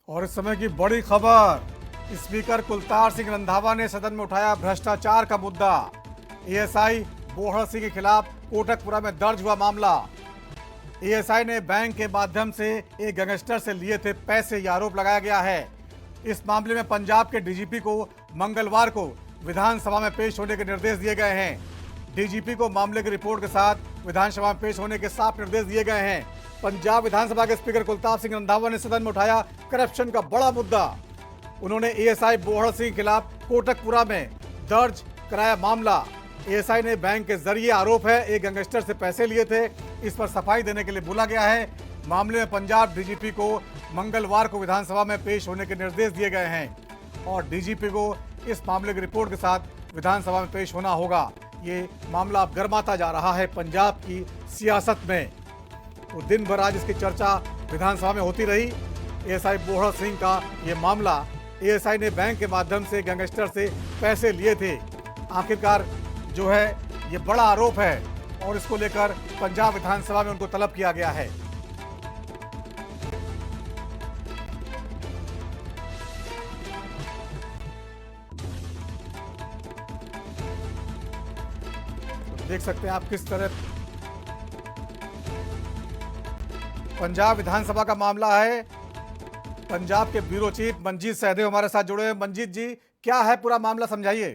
और इस समय की बड़ी खबर, स्पीकर कुलतार सिंह रंधावा ने सदन में उठाया भ्रष्टाचार का मुद्दा। एएसआई बोहड़ सिंह के खिलाफ कोटकपुरा में दर्ज हुआ मामला। एएसआई ने बैंक के माध्यम से एक गैंगस्टर से लिए थे पैसे, यह आरोप लगाया गया है। इस मामले में पंजाब के डीजीपी को मंगलवार को विधानसभा में पेश होने के निर्देश दिए गए हैं। डीजीपी को मामले की रिपोर्ट के साथ विधानसभा में पेश होने के साफ निर्देश दिए गए हैं। पंजाब विधानसभा के स्पीकर कुलतार सिंह रंधावा ने सदन में उठाया करप्शन का बड़ा मुद्दा। उन्होंने एएसआई बोहड़ सिंह के खिलाफ कोटकपुरा में दर्ज कराया मामला। एएसआई ने बैंक के जरिए, आरोप है, एक गैंगस्टर से पैसे लिए थे, इस पर सफाई देने के लिए बोला गया है। मामले में पंजाब डीजीपी को मंगलवार को विधानसभा में पेश होने के निर्देश दिए गए हैं और डीजीपी को इस मामले की रिपोर्ट के साथ विधानसभा में पेश होना होगा। ये मामला अब गर्माता जा रहा है पंजाब की सियासत में। तो दिन भर आज इसकी चर्चा विधानसभा में होती रही। एएसआई बोहड़ सिंह का ये मामला, एएसआई ने बैंक के माध्यम से गैंगस्टर से पैसे लिए थे, आखिरकार जो है ये बड़ा आरोप है और इसको लेकर पंजाब विधानसभा में उनको तलब किया गया है। तो देख सकते हैं आप किस तरह पंजाब विधानसभा का मामला है। पंजाब के ब्यूरो चीफ मंजीत सहदेव हमारे साथ जुड़े हैं। मंजीत जी, क्या है पूरा मामला, समझाइए।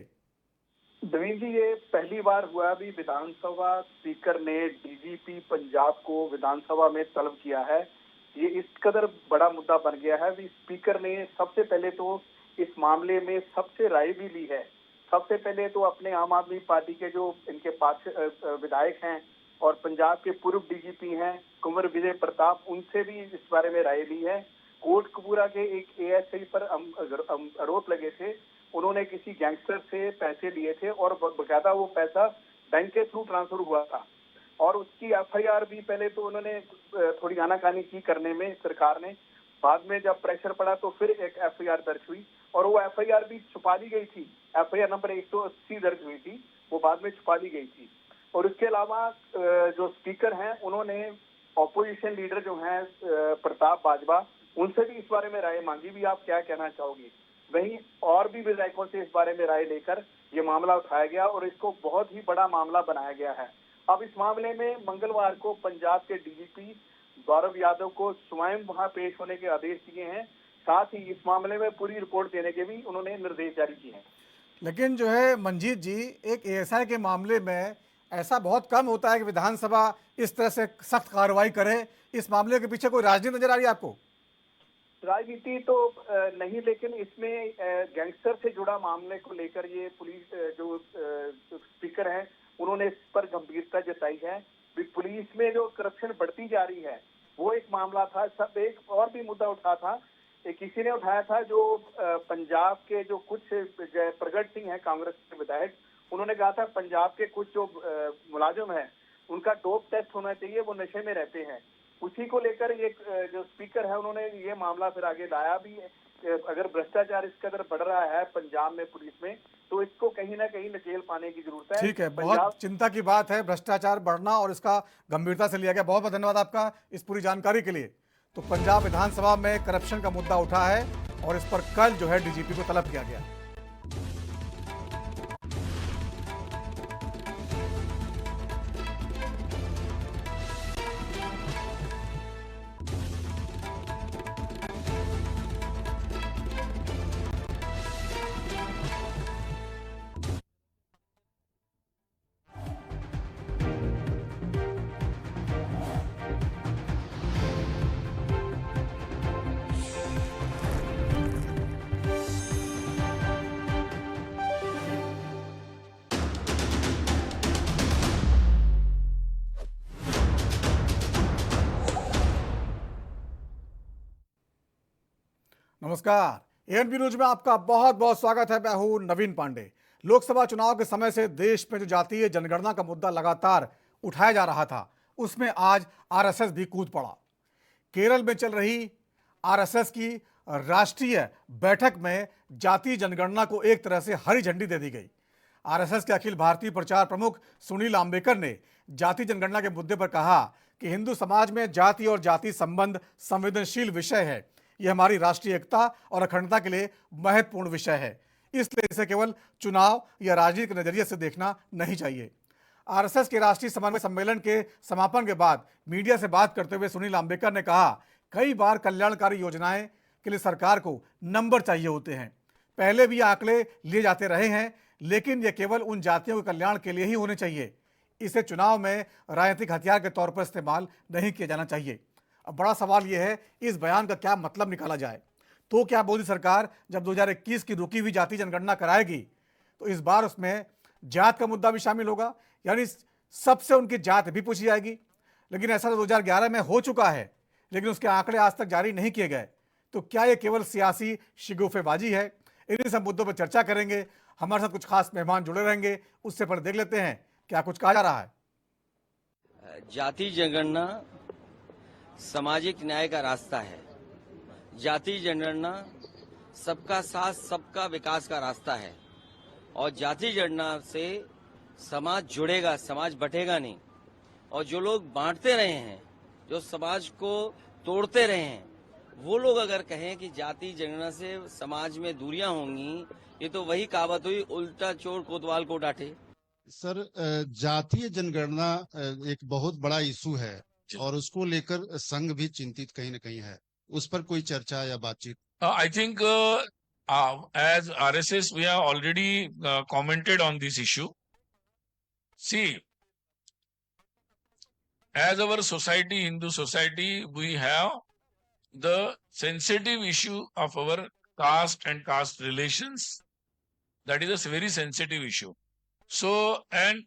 नवीन जी, ये पहली बार हुआ अभी विधानसभा स्पीकर ने डीजीपी पंजाब को विधानसभा में तलब किया है। ये इस कदर बड़ा मुद्दा बन गया है कि स्पीकर ने सबसे पहले तो इस मामले में सबसे राय भी ली है। सबसे पहले तो अपने आम आदमी पार्टी के जो इनके पास विधायक हैं और पंजाब के पूर्व डीजीपी हैं कुंवर विजय प्रताप, उनसे भी इस बारे में राय ली है। कोटकपुरा के एक एएसआई पर आरोप लगे थे, उन्होंने किसी गैंगस्टर से पैसे लिए थे और बकायदा वो पैसा बैंक के थ्रू ट्रांसफर हुआ था और उसकी एफआईआर भी पहले तो उन्होंने थोड़ी आनाकानी की करने में सरकार ने, बाद में जब प्रेशर पड़ा तो फिर एक एफआईआर दर्ज हुई और वो एफआईआर भी छुपा ली गई थी। एफआईआर नंबर 180 दर्ज हुई थी, वो बाद में छुपा ली गई थी। और इसके अलावा जो स्पीकर हैं उन्होंने ऑपोजिशन लीडर जो हैं प्रताप बाजवा, उनसे भी इस बारे में राय मांगी। भी आप क्या कहना चाहोगे? वहीं और भी विधायकों से इस बारे में राय लेकर ये मामला उठाया गया और इसको बहुत ही बड़ा मामला बनाया गया है। अब इस मामले में मंगलवार को पंजाब के डीजीपी गौरव यादव को स्वयं वहां पेश होने के आदेश दिए हैं। साथ ही इस मामले में पूरी रिपोर्ट देने के भी उन्होंने निर्देश जारी किए हैं। लेकिन जो है मंजीत जी, एक एएसआई के मामले में ऐसा बहुत कम होता है कि विधानसभा इस तरह से सख्त कार्रवाई करे। इस मामले के पीछे कोई राजनीति नजर आ रही है आपको? राजनीति तो नहीं, लेकिन इसमें गैंगस्टर से जुड़ा मामले को लेकर ये पुलिस जो स्पीकर हैं उन्होंने इस पर गंभीरता जताई है। पुलिस में जो करप्शन बढ़ती जा रही है वो एक मामला था। सब एक और भी मुद्दा उठा था, किसी ने उठाया था, जो पंजाब के जो कुछ प्रगट सिंह हैं कांग्रेस के विधायक, उन्होंने कहा था पंजाब के कुछ जो मुलाजिम हैं उनका डोप टेस्ट होना चाहिए, वो नशे में रहते हैं। उसी को लेकर ये जो स्पीकर है उन्होंने ये मामला फिर आगे लाया भी। अगर भ्रष्टाचार इस कदर बढ़ रहा है पंजाब में पुलिस में, तो इसको कहीं ना कहीं नकेल पाने की जरूरत है। ठीक है, बहुत चिंता की बात है भ्रष्टाचार बढ़ना और इसका गंभीरता से लिया गया। बहुत बहुत धन्यवाद आपका इस पूरी जानकारी के लिए। तो पंजाब विधानसभा में करप्शन का मुद्दा उठा है और इस पर कल जो है डीजीपी को तलब किया गया। नमस्कार, एएनबी न्यूज में आपका बहुत बहुत स्वागत है। मैं हूं नवीन पांडे। लोकसभा चुनाव के समय से देश में जो जातीय जनगणना का मुद्दा लगातार उठाया जा रहा था, उसमें आज आरएसएस भी कूद पड़ा। केरल में चल रही आरएसएस की राष्ट्रीय बैठक में जातीय जनगणना को एक तरह से हरी झंडी दे दी गई। आरएसएस के अखिल भारतीय प्रचार प्रमुख सुनील आम्बेकर ने जाति जनगणना के मुद्दे पर कहा कि हिंदू समाज में जाति और जाति संबंध संवेदनशील विषय है, यह हमारी राष्ट्रीय एकता और अखंडता के लिए महत्वपूर्ण विषय है, इसलिए इसे केवल चुनाव या राजनीति के नजरिए से देखना नहीं चाहिए। आरएसएस के राष्ट्रीय समन्वय सम्मेलन के समापन के बाद मीडिया से बात करते हुए सुनील अंबेकर ने कहा, कई बार कल्याणकारी योजनाएं के लिए सरकार को नंबर चाहिए होते हैं। पहले भी आंकड़े लिए जाते रहे हैं, लेकिन यह केवल उन जातियों के कल्याण के लिए ही होने चाहिए। इसे चुनाव में राजनीतिक हथियार के तौर पर इस्तेमाल नहीं किया जाना चाहिए। अब बड़ा सवाल यह है, इस बयान का क्या मतलब निकाला जाए। तो क्या मोदी सरकार जब 2021 की रुकी हुई जाति जनगणना कराएगी तो इस बार उसमें जात का मुद्दा भी शामिल होगा, यानी सबसे उनकी जात भी पूछी जाएगी। लेकिन ऐसा तो 2011 में हो चुका है, लेकिन उसके आंकड़े आज तक जारी नहीं किए गए। तो क्या ये केवल सियासी शिगुफेबाजी है? इन्हीं सब मुद्दों पर चर्चा करेंगे। हमारे साथ कुछ खास मेहमान जुड़े रहेंगे। उससे पहले देख लेते हैं क्या कुछ कहा जा रहा है। जाति जनगणना सामाजिक न्याय का रास्ता है। जाति जनगणना सबका साथ सबका विकास का रास्ता है। और जाति जनगणना से समाज जुड़ेगा, समाज बटेगा नहीं। और जो लोग बांटते रहे हैं, जो समाज को तोड़ते रहे हैं, वो लोग अगर कहें कि जाति जनगणना से समाज में दूरियां होंगी, ये तो वही कहावत हुई, उल्टा चोर कोतवाल को डांटे। सर, जातीय जनगणना एक बहुत बड़ा इशू है और उसको लेकर संघ भी चिंतित कहीं न कहीं है। उस पर कोई चर्चा या बातचीत? I think as RSS, we have already commented on this issue. See, as our society, Hindu society, we have the sensitive issue of our caste and caste relations. That is a very sensitive issue. So, and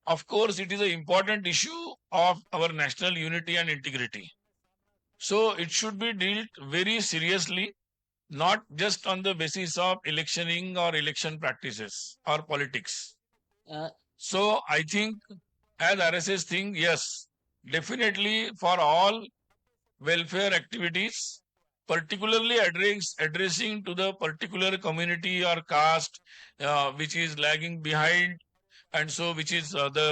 of course, it is an important issue of our national unity and integrity. So, it should be dealt very seriously, not just on the basis of electioning or election practices or politics. So, I think as RSS think, yes, definitely for all welfare activities, particularly addressing to the particular community or caste which is lagging behind, and so which is the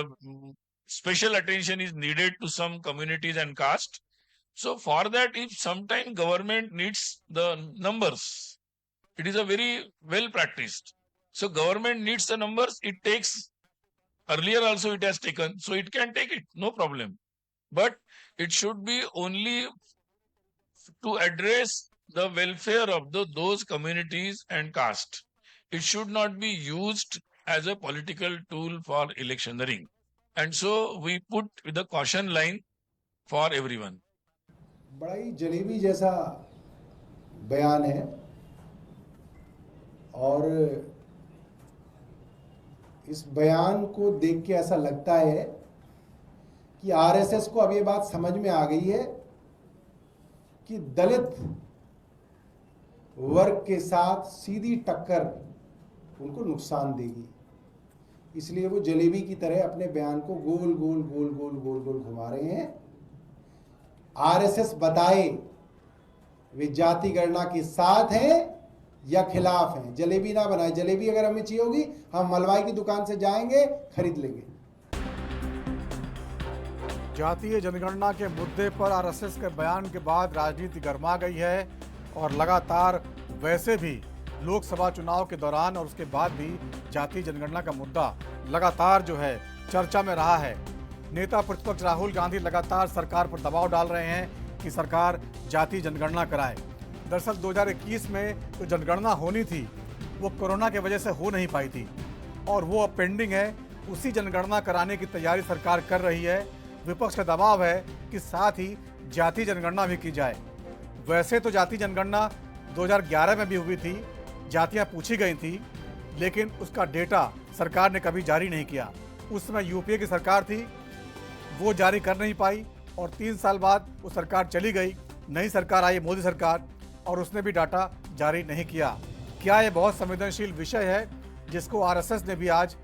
special attention is needed to some communities and caste. So for that, if sometime government needs the numbers, it is a very well practiced. So government needs the numbers, it takes, earlier also it has taken, so it can take it, no problem. But it should be only to address the welfare of those communities and caste. It should not be used as a political tool for electioneering. And so we put the caution line for everyone. बड़ा ही जलेबी जैसा बयान है और इस बयान को देख के ऐसा लगता है कि आरएसएस को अब ये बात समझ में आ गई है कि दलित वर्ग के साथ सीधी टक्कर उनको नुकसान देगी, इसलिए वो जलेबी की तरह अपने बयान को गोल गोल गोल गोल गोल गोल घुमा रहे हैं। आरएसएस बताए वे जाति गणना के साथ हैं या खिलाफ हैं। जलेबी ना बनाए। जलेबी अगर हमें चाहिए होगी, हम मलवाई की दुकान से जाएंगे, खरीद लेंगे। जातीय जनगणना के मुद्दे पर आरएसएस के बयान के बाद राजनीति गर्मा गई है और लगातार वैसे भी लोकसभा चुनाव के दौरान और उसके बाद भी जातीय जनगणना का मुद्दा लगातार जो है चर्चा में रहा है। नेता प्रतिपक्ष राहुल गांधी लगातार सरकार पर दबाव डाल रहे हैं कि सरकार जातीय जनगणना कराए। दरअसल 2021 में जो जनगणना होनी थी वो कोरोना की वजह से हो नहीं पाई थी और वो अब पेंडिंग है। उसी जनगणना कराने की तैयारी सरकार कर रही है। विपक्ष का दबाव है कि साथ ही जातीय जनगणना भी की जाए। वैसे तो जातीय जनगणना 2011 में भी हुई थी, जातियां पूछी गई थी, लेकिन उसका डेटा सरकार ने कभी जारी नहीं किया। उस समय यूपीए की सरकार थी, वो जारी कर नहीं पाई और 3 साल बाद वो सरकार चली गई। नई सरकार आई, मोदी सरकार, और उसने भी डाटा जारी नहीं किया। क्या ये बहुत संवेदनशील विषय है, जिसको आरएसएस ने भी आज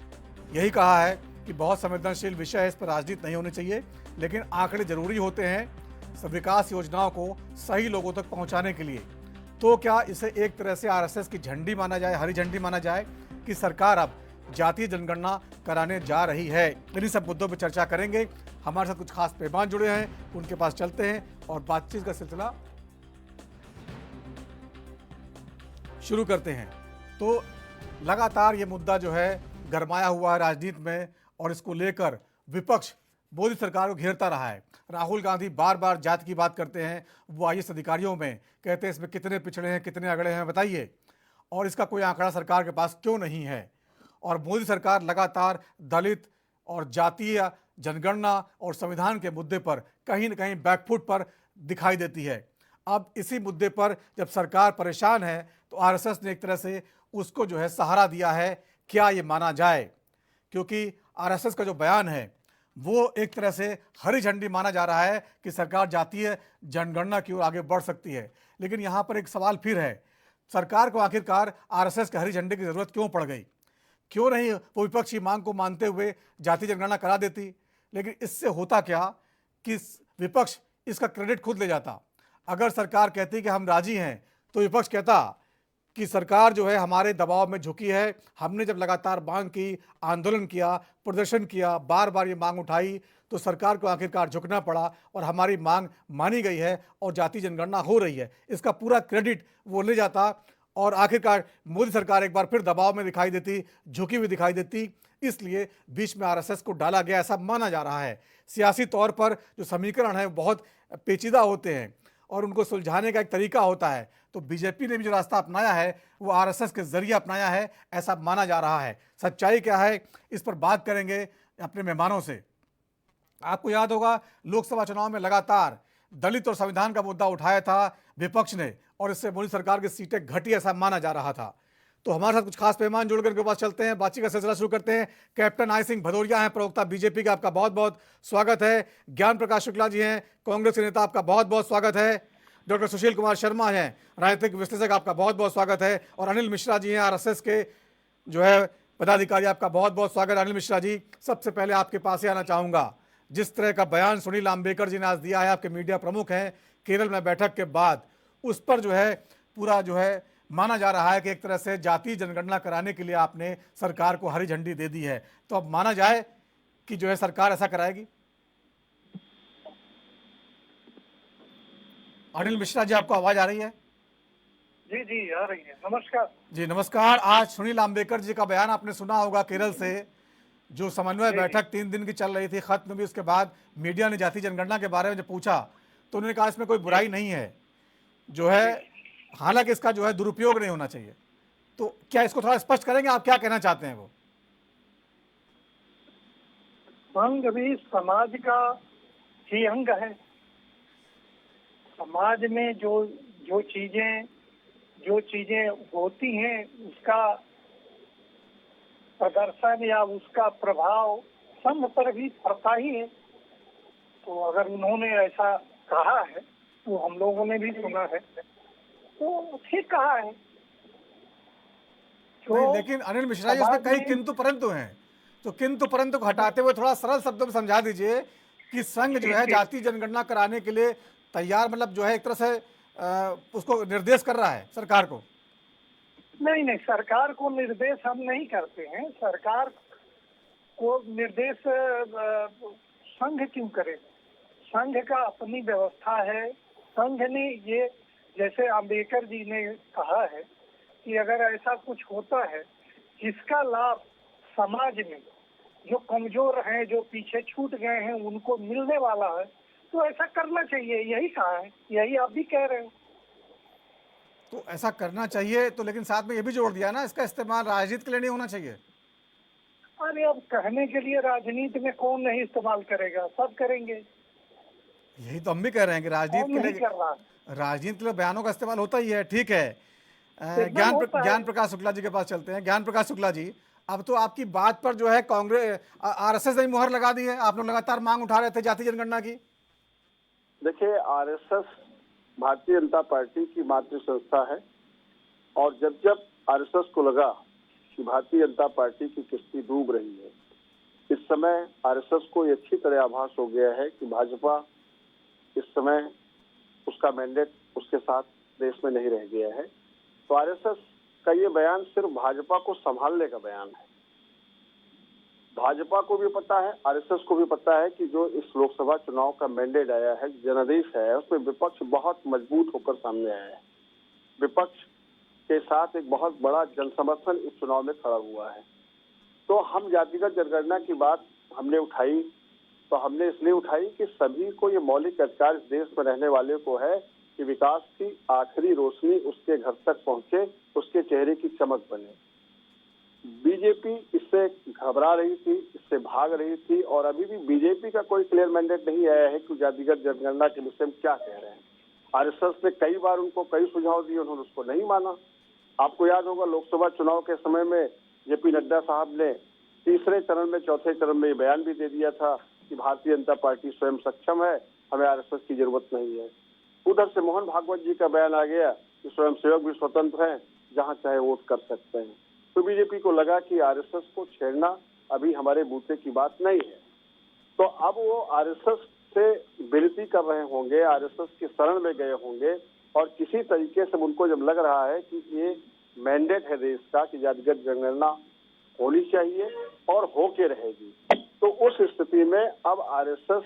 यही कहा है कि बहुत संवेदनशील विषय है, इस पर राजनीति नहीं होनी चाहिए, लेकिन आंकड़े जरूरी होते हैं विकास योजनाओं को सही लोगों तक पहुंचाने के लिए। तो क्या इसे एक तरह से आरएसएस की झंडी माना जाए, हरी झंडी माना जाए कि सरकार अब जातीय जनगणना कराने जा रही है? इन्हीं सब मुद्दों पर चर्चा करेंगे। हमारे साथ कुछ खास मेहमान जुड़े हैं, उनके पास चलते हैं और बातचीत का सिलसिला शुरू करते हैं। तो लगातार ये मुद्दा जो है गरमाया हुआ है राजनीति में और इसको लेकर विपक्ष मोदी सरकार को घेरता रहा है। राहुल गांधी बार बार जात की बात करते हैं, वो आईएएस अधिकारियों में कहते हैं इसमें कितने पिछड़े हैं, कितने अगड़े हैं बताइए, और इसका कोई आंकड़ा सरकार के पास क्यों नहीं है। और मोदी सरकार लगातार दलित और जातीय जनगणना और संविधान के मुद्दे पर कहीं न कहीं बैकफुट पर दिखाई देती है। अब इसी मुद्दे पर जब सरकार परेशान है तो आरएसएस ने एक तरह से उसको जो है सहारा दिया है। क्या ये माना जाए? क्योंकि आरएसएस का जो बयान है वो एक तरह से हरी झंडी माना जा रहा है कि सरकार जातीय जनगणना की ओर आगे बढ़ सकती है। लेकिन यहाँ पर एक सवाल फिर है, सरकार को आखिरकार आरएसएस के हरी झंडे की जरूरत क्यों पड़ गई? क्यों नहीं वो विपक्ष की मांग को मानते हुए जातीय जनगणना करा देती? लेकिन इससे होता क्या कि विपक्ष इसका क्रेडिट खुद ले जाता। अगर सरकार कहती कि हम राजी हैं तो विपक्ष कहता कि सरकार जो है हमारे दबाव में झुकी है, हमने जब लगातार मांग की, आंदोलन किया, प्रदर्शन किया, बार बार ये मांग उठाई तो सरकार को आखिरकार झुकना पड़ा और हमारी मांग मानी गई है और जातीय जनगणना हो रही है। इसका पूरा क्रेडिट वो ले जाता और आखिरकार मोदी सरकार एक बार फिर दबाव में दिखाई देती, झुकी हुई दिखाई देती। इसलिए बीच में आरएसएस को डाला गया ऐसा माना जा रहा है। सियासी तौर पर जो समीकरण है बहुत पेचीदा होते हैं और उनको सुलझाने का एक तरीका होता है। तो बीजेपी ने भी जो रास्ता अपनाया है वो आरएसएस के जरिए अपनाया है ऐसा माना जा रहा है। सच्चाई क्या है इस पर बात करेंगे अपने मेहमानों से। आपको याद होगा लोकसभा चुनाव में लगातार दलित और संविधान का मुद्दा उठाया था विपक्ष ने और इससे मोदी सरकार की सीटें घटी ऐसा माना जा रहा था। तो हमारे साथ कुछ खास मेहमान जुड़कर इनके पास चलते हैं, बातचीत का सिलसिला शुरू करते हैं। कैप्टन आई सिंह भदौरिया हैं, प्रवक्ता बीजेपी का, आपका बहुत बहुत स्वागत है। ज्ञान प्रकाश शुक्ला जी हैं, कांग्रेस के नेता, आपका बहुत बहुत स्वागत है। डॉक्टर सुशील कुमार शर्मा हैं, राजनीतिक विश्लेषक, आपका बहुत बहुत स्वागत है। और अनिल मिश्रा जी हैं, आरएसएस के जो है पदाधिकारी, आपका बहुत बहुत स्वागत है। अनिल मिश्रा जी, सबसे पहले आपके पास ही आना चाहूँगा, जिस तरह का बयान सुनील आम्बेकर जी ने आज दिया है, आपके मीडिया प्रमुख हैं, केरल में बैठक के बाद उस पर जो है पूरा जो है माना जा रहा है कि एक तरह से जातीय जनगणना कराने के लिए आपने सरकार को हरी झंडी दे दी है। तो अब माना जाए कि जो है सरकार ऐसा कराएगी? अनिल मिश्रा जी, आपको आवाज आ रही है? जी जी आ रही है। नमस्कार जी नमस्कार। आज सुनील आम्बेकर जी का बयान आपने सुना होगा, केरल से जो समन्वय बैठक 3 दिन की चल रही थी, खत्म भी, उसके बाद मीडिया ने जातीय जनगणना के बारे में जब पूछा तो उन्होंने कहा इसमें कोई बुराई नहीं है, जो है हालांकि इसका जो है दुरुपयोग नहीं होना चाहिए। तो क्या इसको थोड़ा स्पष्ट करेंगे, आप क्या कहना चाहते हैं? वो संघ भी समाज का ही अंग है। समाज में जो चीजें होती हैं उसका प्रदर्शन या उसका प्रभाव संघ पर भी पड़ता ही है। तो अगर उन्होंने ऐसा कहा है तो हम लोगों ने भी सुना है, तो ठीक कहा है। नहीं, लेकिन अनिल मिश्रा जी उसमें कई किंतु परंतु हैं, तो किंतु परंतु को हटाते हुए थोड़ा सरल शब्दों में समझा दीजिए कि संघ जो है जातीय जनगणना कराने के लिए तैयार, मतलब जो है एक तरह से उसको निर्देश कर रहा है सरकार को। नहीं, सरकार को निर्देश हम नहीं करते हैं। सरकार को निर्देश संघ क्यों करे? संघ का अपनी व्यवस्था है। संघ ने ये, जैसे अम्बेडकर जी ने कहा है कि अगर ऐसा कुछ होता है जिसका लाभ समाज में जो कमजोर हैं, जो पीछे छूट गए हैं, उनको मिलने वाला है, तो ऐसा करना चाहिए। यही कहा है, यही आप भी कह रहे हो। तो ऐसा करना चाहिए, तो लेकिन साथ में ये भी जोड़ दिया ना, इसका इस्तेमाल राजनीति के लिए नहीं होना चाहिए। अरे अब कहने के लिए राजनीति में कौन नहीं इस्तेमाल करेगा? सब करेंगे। यही तो हम भी कह रहे हैं कि राजनीति के लिए बयानों का इस्तेमाल होता ही है। ठीक है, ज्ञान प्रकाश शुक्ला जी के पास चलते हैं। ज्ञान प्रकाश शुक्ला जी, अब तो आपकी बात पर जो है कांग्रेस, आरएसएस ने मुहर लगा दी है। आप लोग लगातार मांग उठा रहे थे जातीय जनगणना की। देखिए, आरएसएस भारतीय जनता पार्टी की मातृ संस्था है और जब आरएसएस को लगा कि भारतीय जनता पार्टी की किश्ती डूब रही है, इस समय आरएसएस को ये अच्छी तरह आभास हो गया है कि भाजपा इस समय उसका मैंडेट उसके साथ देश में नहीं रह गया है। तो आरएसएस का ये बयान सिर्फ भाजपा को संभालने का बयान है। भाजपा को भी पता है, आरएसएस को भी पता है कि जो इस लोकसभा चुनाव का मैंडेट आया है, जनादेश है, उसमें विपक्ष बहुत मजबूत होकर सामने आया है। विपक्ष के साथ एक बहुत बड़ा जनसमर्थन इस चुनाव में खड़ा हुआ है। तो हम जातिगत जनगणना की बात हमने उठाई, तो हमने इसलिए उठाई कि सभी को ये मौलिक अधिकार इस देश में रहने वाले को है कि विकास की आखिरी रोशनी उसके घर तक पहुंचे, उसके चेहरे की चमक बने। बीजेपी इससे घबरा रही थी, इससे भाग रही थी, और अभी भी बीजेपी का कोई क्लियर मैंडेट नहीं आया है कि जातिगत जनगणना के विषय में क्या कह रहे हैं। आरएसएस ने कई बार उनको कई सुझाव दिए, उन्होंने उसको नहीं माना। आपको याद होगा लोकसभा चुनाव के समय में जेपी नड्डा साहब ने तीसरे चरण में, चौथे चरण में ये बयान भी दे दिया था कि भारतीय जनता पार्टी स्वयं सक्षम है, हमें आरएसएस की जरूरत नहीं है। उधर से मोहन भागवत जी का बयान आ गया कि स्वयंसेवक भी स्वतंत्र हैं, जहां चाहे वोट कर सकते हैं। तो बीजेपी को लगा कि आरएसएस को छेड़ना अभी हमारे बूते की बात नहीं है। तो अब वो आरएसएस से विनती कर रहे होंगे, आरएसएस के शरण में गए होंगे, और किसी तरीके से उनको जब लग रहा है कि ये मैंडेट है देश का कि जातिगत जनगणना होनी चाहिए और होके रहेगी, तो उस स्थिति में अब आरएसएस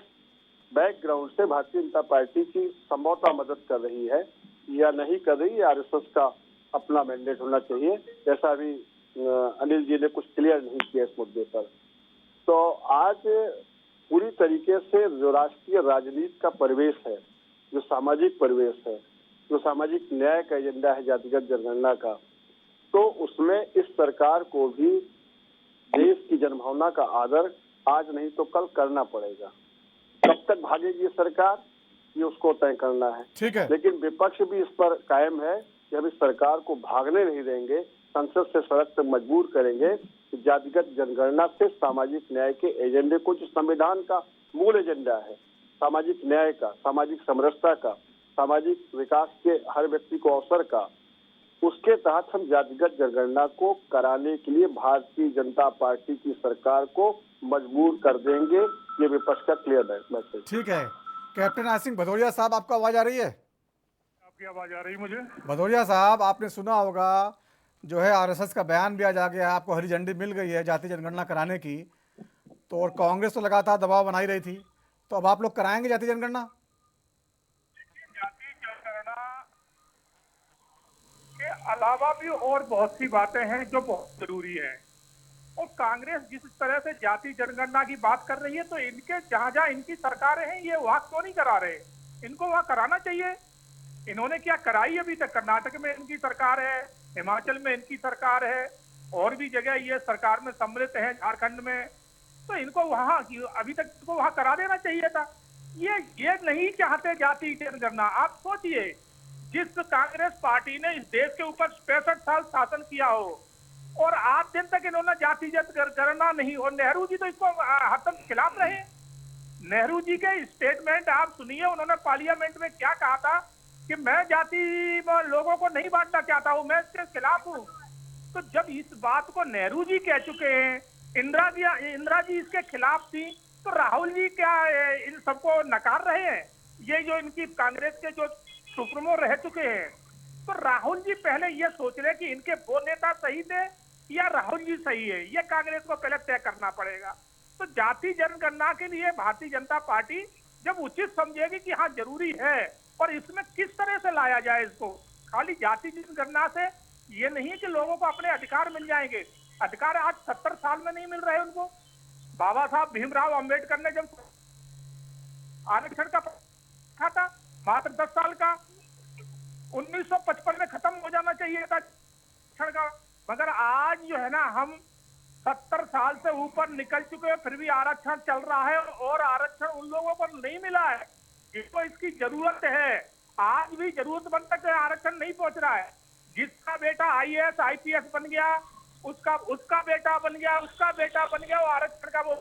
बैकग्राउंड से भारतीय जनता पार्टी की संभवतः मदद कर रही है या नहीं कर रही है। आरएसएस का अपना मैंडेट होना चाहिए, जैसा भी अनिल जी ने कुछ क्लियर नहीं किया इस मुद्दे पर। तो आज पूरी तरीके से जो राष्ट्रीय राजनीति का परिवेश है, जो सामाजिक परिवेश है, जो सामाजिक न्याय का एजेंडा है जातिगत जनगणना का, तो उसमें इस सरकार को भी देश की जनभावना का आदर आज नहीं तो कल करना पड़ेगा। कब तक भागेगी सरकार, ये उसको तय करना है। ठीक है, लेकिन विपक्ष भी इस पर कायम है कि हम इस सरकार को भागने नहीं देंगे, संसद से सड़क तक मजबूर करेंगे कि जातिगत जनगणना से सामाजिक न्याय के एजेंडे को, जो संविधान का मूल एजेंडा है, सामाजिक न्याय का, सामाजिक समरसता का, सामाजिक विकास के हर व्यक्ति को अवसर का, उसके तहत हम जातिगत जनगणना को कराने के लिए भारतीय जनता पार्टी की सरकार को मजबूर कर देंगे। ये विपक्ष का क्लियर मैसेज। ठीक है। कैप्टन आसिफ सिंह भदौरिया साहब, आपको आवाज आ रही है? आपकी आवाज आ रही मुझे? भदौरिया साहब, आपने सुना होगा जो है आरएसएस का बयान भी आज आ गया है, आपको हरी झंडी मिल गई है जाति जनगणना कराने की, तो और कांग्रेस तो लगातार दबाव बनाई रही थी, तो अब आप लोग कराएंगे जाति जनगणना? जाति जनगणना के अलावा भी और बहुत सी बातें हैं जो बहुत जरूरी है, और कांग्रेस जिस तरह से जाति जनगणना की बात कर रही है, तो इनके जहां जहां इनकी सरकारें हैं, ये वहां क्यों नहीं करा रहे? इनको वहां कराना चाहिए। इन्होंने क्या कराई अभी तक? कर्नाटक में इनकी सरकार है, हिमाचल में इनकी सरकार है, और भी जगह ये सरकार में सम्मिलित है, झारखंड में, तो इनको वहां अभी तक इनको वहां करा देना चाहिए था। ये नहीं चाहते जाति जनगणना। आप सोचिए, जिस कांग्रेस पार्टी ने इस देश के ऊपर 65 साल शासन किया हो और आज दिन तक इन्होंने जाति जनगणना नहीं, और नेहरू जी तो इसको हरदम खिलाफ रहे। नेहरू जी के स्टेटमेंट आप सुनिए, उन्होंने पार्लियामेंट में क्या कहा था कि मैं जाति लोगों को नहीं बांटना चाहता हूं, मैं इसके खिलाफ हूं। तो जब इस बात को नेहरू जी कह चुके हैं, इंदिरा जी इसके खिलाफ थी, तो राहुल जी क्या इन सबको नकार रहे हैं? ये जो इनकी कांग्रेस के जो सुप्रीमो रह चुके हैं, तो राहुल जी पहले ये सोच रहे कि इनके वो नेता सही थे या राहुल जी सही है, ये कांग्रेस को पहले तय करना पड़ेगा। तो जाति जनगणना के लिए भारतीय जनता पार्टी जब उचित समझेगी कि हाँ जरूरी है, और इसमें किस तरह से लाया जाए इसको, खाली जाति जनगणना से ये नहीं कि लोगों को अपने अधिकार मिल जाएंगे। अधिकार आज 70 साल में नहीं मिल रहे उनको। बाबा साहब भीमराव अंबेडकर ने जब आरक्षण का था मात्र 10 साल का, 1955 में खत्म हो जाना चाहिए था आरक्षण का, मगर आज जो है ना, हम 70 साल से ऊपर निकल चुके हैं, फिर भी आरक्षण चल रहा है, और आरक्षण उन लोगों को नहीं मिला है जिसको इसकी जरूरत है। आज भी जरूरतमंद तक आरक्षण नहीं पहुंच रहा है। जिसका बेटा आईएएस आईपीएस बन गया, उसका बेटा बन गया, उसका बेटा बन गया, वो आरक्षण का वो।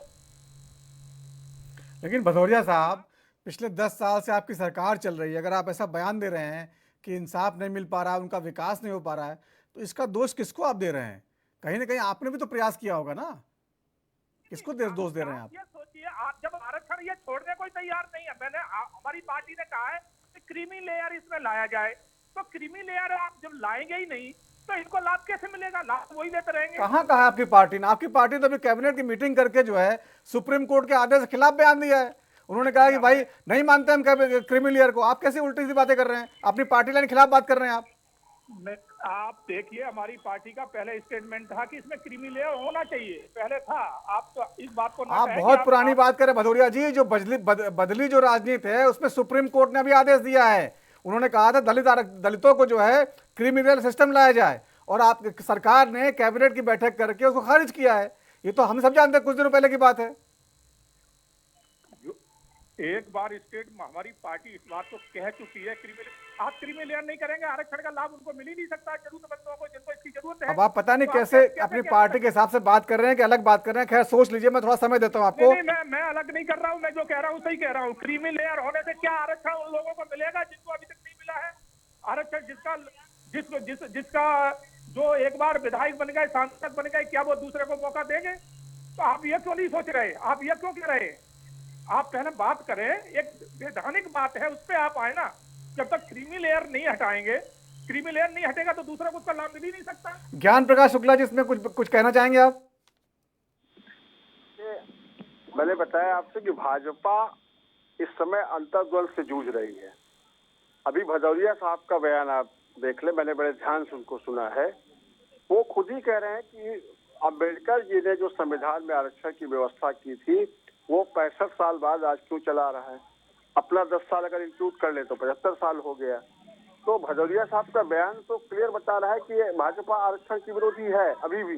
लेकिन भदौरिया साहब, पिछले 10 साल से आपकी सरकार चल रही है, अगर आप ऐसा बयान दे रहे हैं कि इंसाफ नहीं मिल पा रहा है, उनका विकास नहीं हो पा रहा है, तो इसका दोष किसको आप दे रहे हैं? कहीं ना कहीं आपने भी तो प्रयास किया होगा ना, किसको दोष दे रहे हैं आप? ये सोचिए, आप जब आरक्षण ये छोड़ने को तैयार नहीं है, हमारी पार्टी ने कहा है कि क्रीमी लेयर इसमें लाया जाए, तो क्रीमी लेयर आप जब लाएंगे ही नहीं, तो इनको लाभ कैसे मिलेगा? लाभ वही लेते रहेंगे। कहाँ कहा आपकी पार्टी ने? आपकी पार्टी ने अभी कैबिनेट की मीटिंग करके जो है सुप्रीम कोर्ट के आदेश के खिलाफ बयान दिया है। उन्होंने कहा कि भाई नहीं मानते हम क्रीमी लेयर को। आप कैसे उल्टी सी बातें कर रहे हैं? अपनी पार्टी लाइन के खिलाफ बात कर रहे हैं आप। आप देखिए, हमारी पार्टी का पहले स्टेटमेंट था कि इसमें क्रीमी लेयर होना चाहिए, पहले था। आप तो इस बात को ना आप कहें कि बहुत पुरानी बात करें भदौरिया जी, जो बदली जो राजनीति है उसमें सुप्रीम कोर्ट ने अभी आदेश दिया है। उन्होंने कहा था दलितों को जो है क्रीमी लेयर सिस्टम लाया जाए, और आप सरकार ने कैबिनेट की बैठक करके उसको खारिज किया है। ये तो हम सब जानते हैं, कुछ दिनों पहले की बात है। एक बार स्टेट हमारी पार्टी इस बात को कह चुकी है, आप क्रीमी लेयर नहीं करेंगे, आरक्षण का लाभ उनको मिल ही नहीं सकता जरूरतमंदों को, जिनको इसकी जरूरत है। अब आप पता नहीं तो कैसे अपनी पार्टी के हिसाब से बात कर रहे हैं कि अलग बात कर रहे हैं। खैर सोच लीजिए, मैं थोड़ा समय देता हूं आपको। नहीं, मैं अलग नहीं कर रहा हूं, मैं जो कह रहा हूं सही कह रहा हूं। क्रीमी लेयर होने से क्या आरक्षण उन लोगों को मिलेगा जिनको अभी तक नहीं मिला है? आरक्षण जिसका जो एक बार विधायक बन गए, सांसद बन गए, क्या वो दूसरे को मौका देंगे? तो आप ये क्यों नहीं सोच रहे? आप ये क्यों कह रहे? आप पहले बात करें, एक वैधानिक बात है, उस पर आप आए ना। जब तक क्रीमी लेयर नहीं हटाएंगे, क्रीमी लेयर नहीं हटेगा तो दूसरा को उसका लाभ मिल ही नहीं सकता। ज्ञान प्रकाश शुक्ला जी, इसमें कुछ कहना चाहेंगे आप? मैंने बताया आपसे कि भाजपा इस समय अंतर्द्वंद से जूझ रही है। अभी भदौरिया साहब का बयान आप देख ले, मैंने बड़े ध्यान से उनको सुना है। वो खुद ही कह रहे हैं कि अम्बेडकर जी ने जो संविधान में आरक्षण की व्यवस्था की थी वो 65 साल बाद आज क्यों चला रहा है? अपना 10 साल अगर इंक्लूड कर ले तो 75 साल हो गया। तो भदौरिया साहब का बयान तो क्लियर बता रहा है कि भाजपा आरक्षण की विरोधी है। अभी भी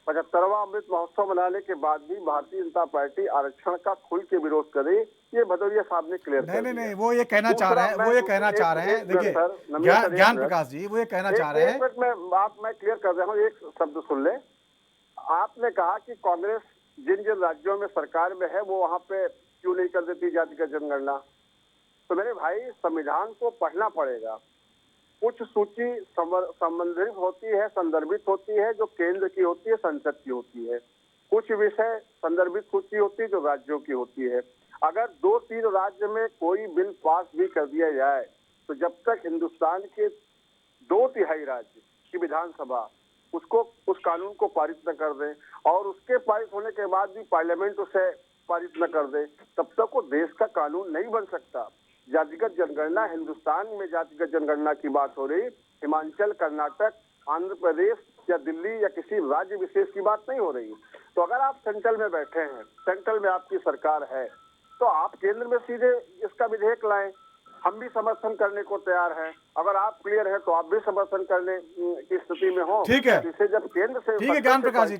75वां अमृत महोत्सव मनाने के बाद भी भारतीय जनता पार्टी आरक्षण का खुल के विरोध करे, ये भदौरिया साहब ने क्लियर कर दिया। नहीं, वो ये कहना चाह रहे हैं, देखिए ज्ञान प्रकाश जी, वो ये कहना चाह रहे हैं। मैं क्लियर कर रहा हूँ, एक शब्द सुन ले। आपने कहा कि कांग्रेस जिन जिन राज्यों में सरकार में है वो वहां पे क्यों नहीं कर देती जातिगत जनगणना? तो मेरे भाई, संविधान को पढ़ना पड़ेगा। कुछ सूची संबंधित होती है, संदर्भित होती है, जो केंद्र की होती है, संसद की होती है। कुछ विषय संदर्भित सूची होती है जो राज्यों की होती है। अगर 2-3 राज्य में कोई बिल पास भी कर दिया जाए तो जब तक हिंदुस्तान के 2/3 राज्य की विधानसभा उस कानून को पारित न कर दे और उसके पारित होने के बाद भी पार्लियामेंट उसे पारित न कर दे, तब तक वो देश का कानून नहीं बन सकता। जातिगत जनगणना, हिंदुस्तान में जातिगत जनगणना की बात हो रही, हिमाचल, कर्नाटक, आंध्र प्रदेश या दिल्ली या किसी राज्य विशेष की बात नहीं हो रही। तो अगर आप सेंट्रल में बैठे हैं, सेंट्रल में आपकी सरकार है, तो आप केंद्र में सीधे इसका विधेयक लाएं। हम भी समर्थन करने को तैयार हैं। अगर आप क्लियर है तो आप भी समर्थन करने की स्थिति में हो। ठीक है, इसे जब केंद्र से, ठीक है ज्ञान प्रकाश जी,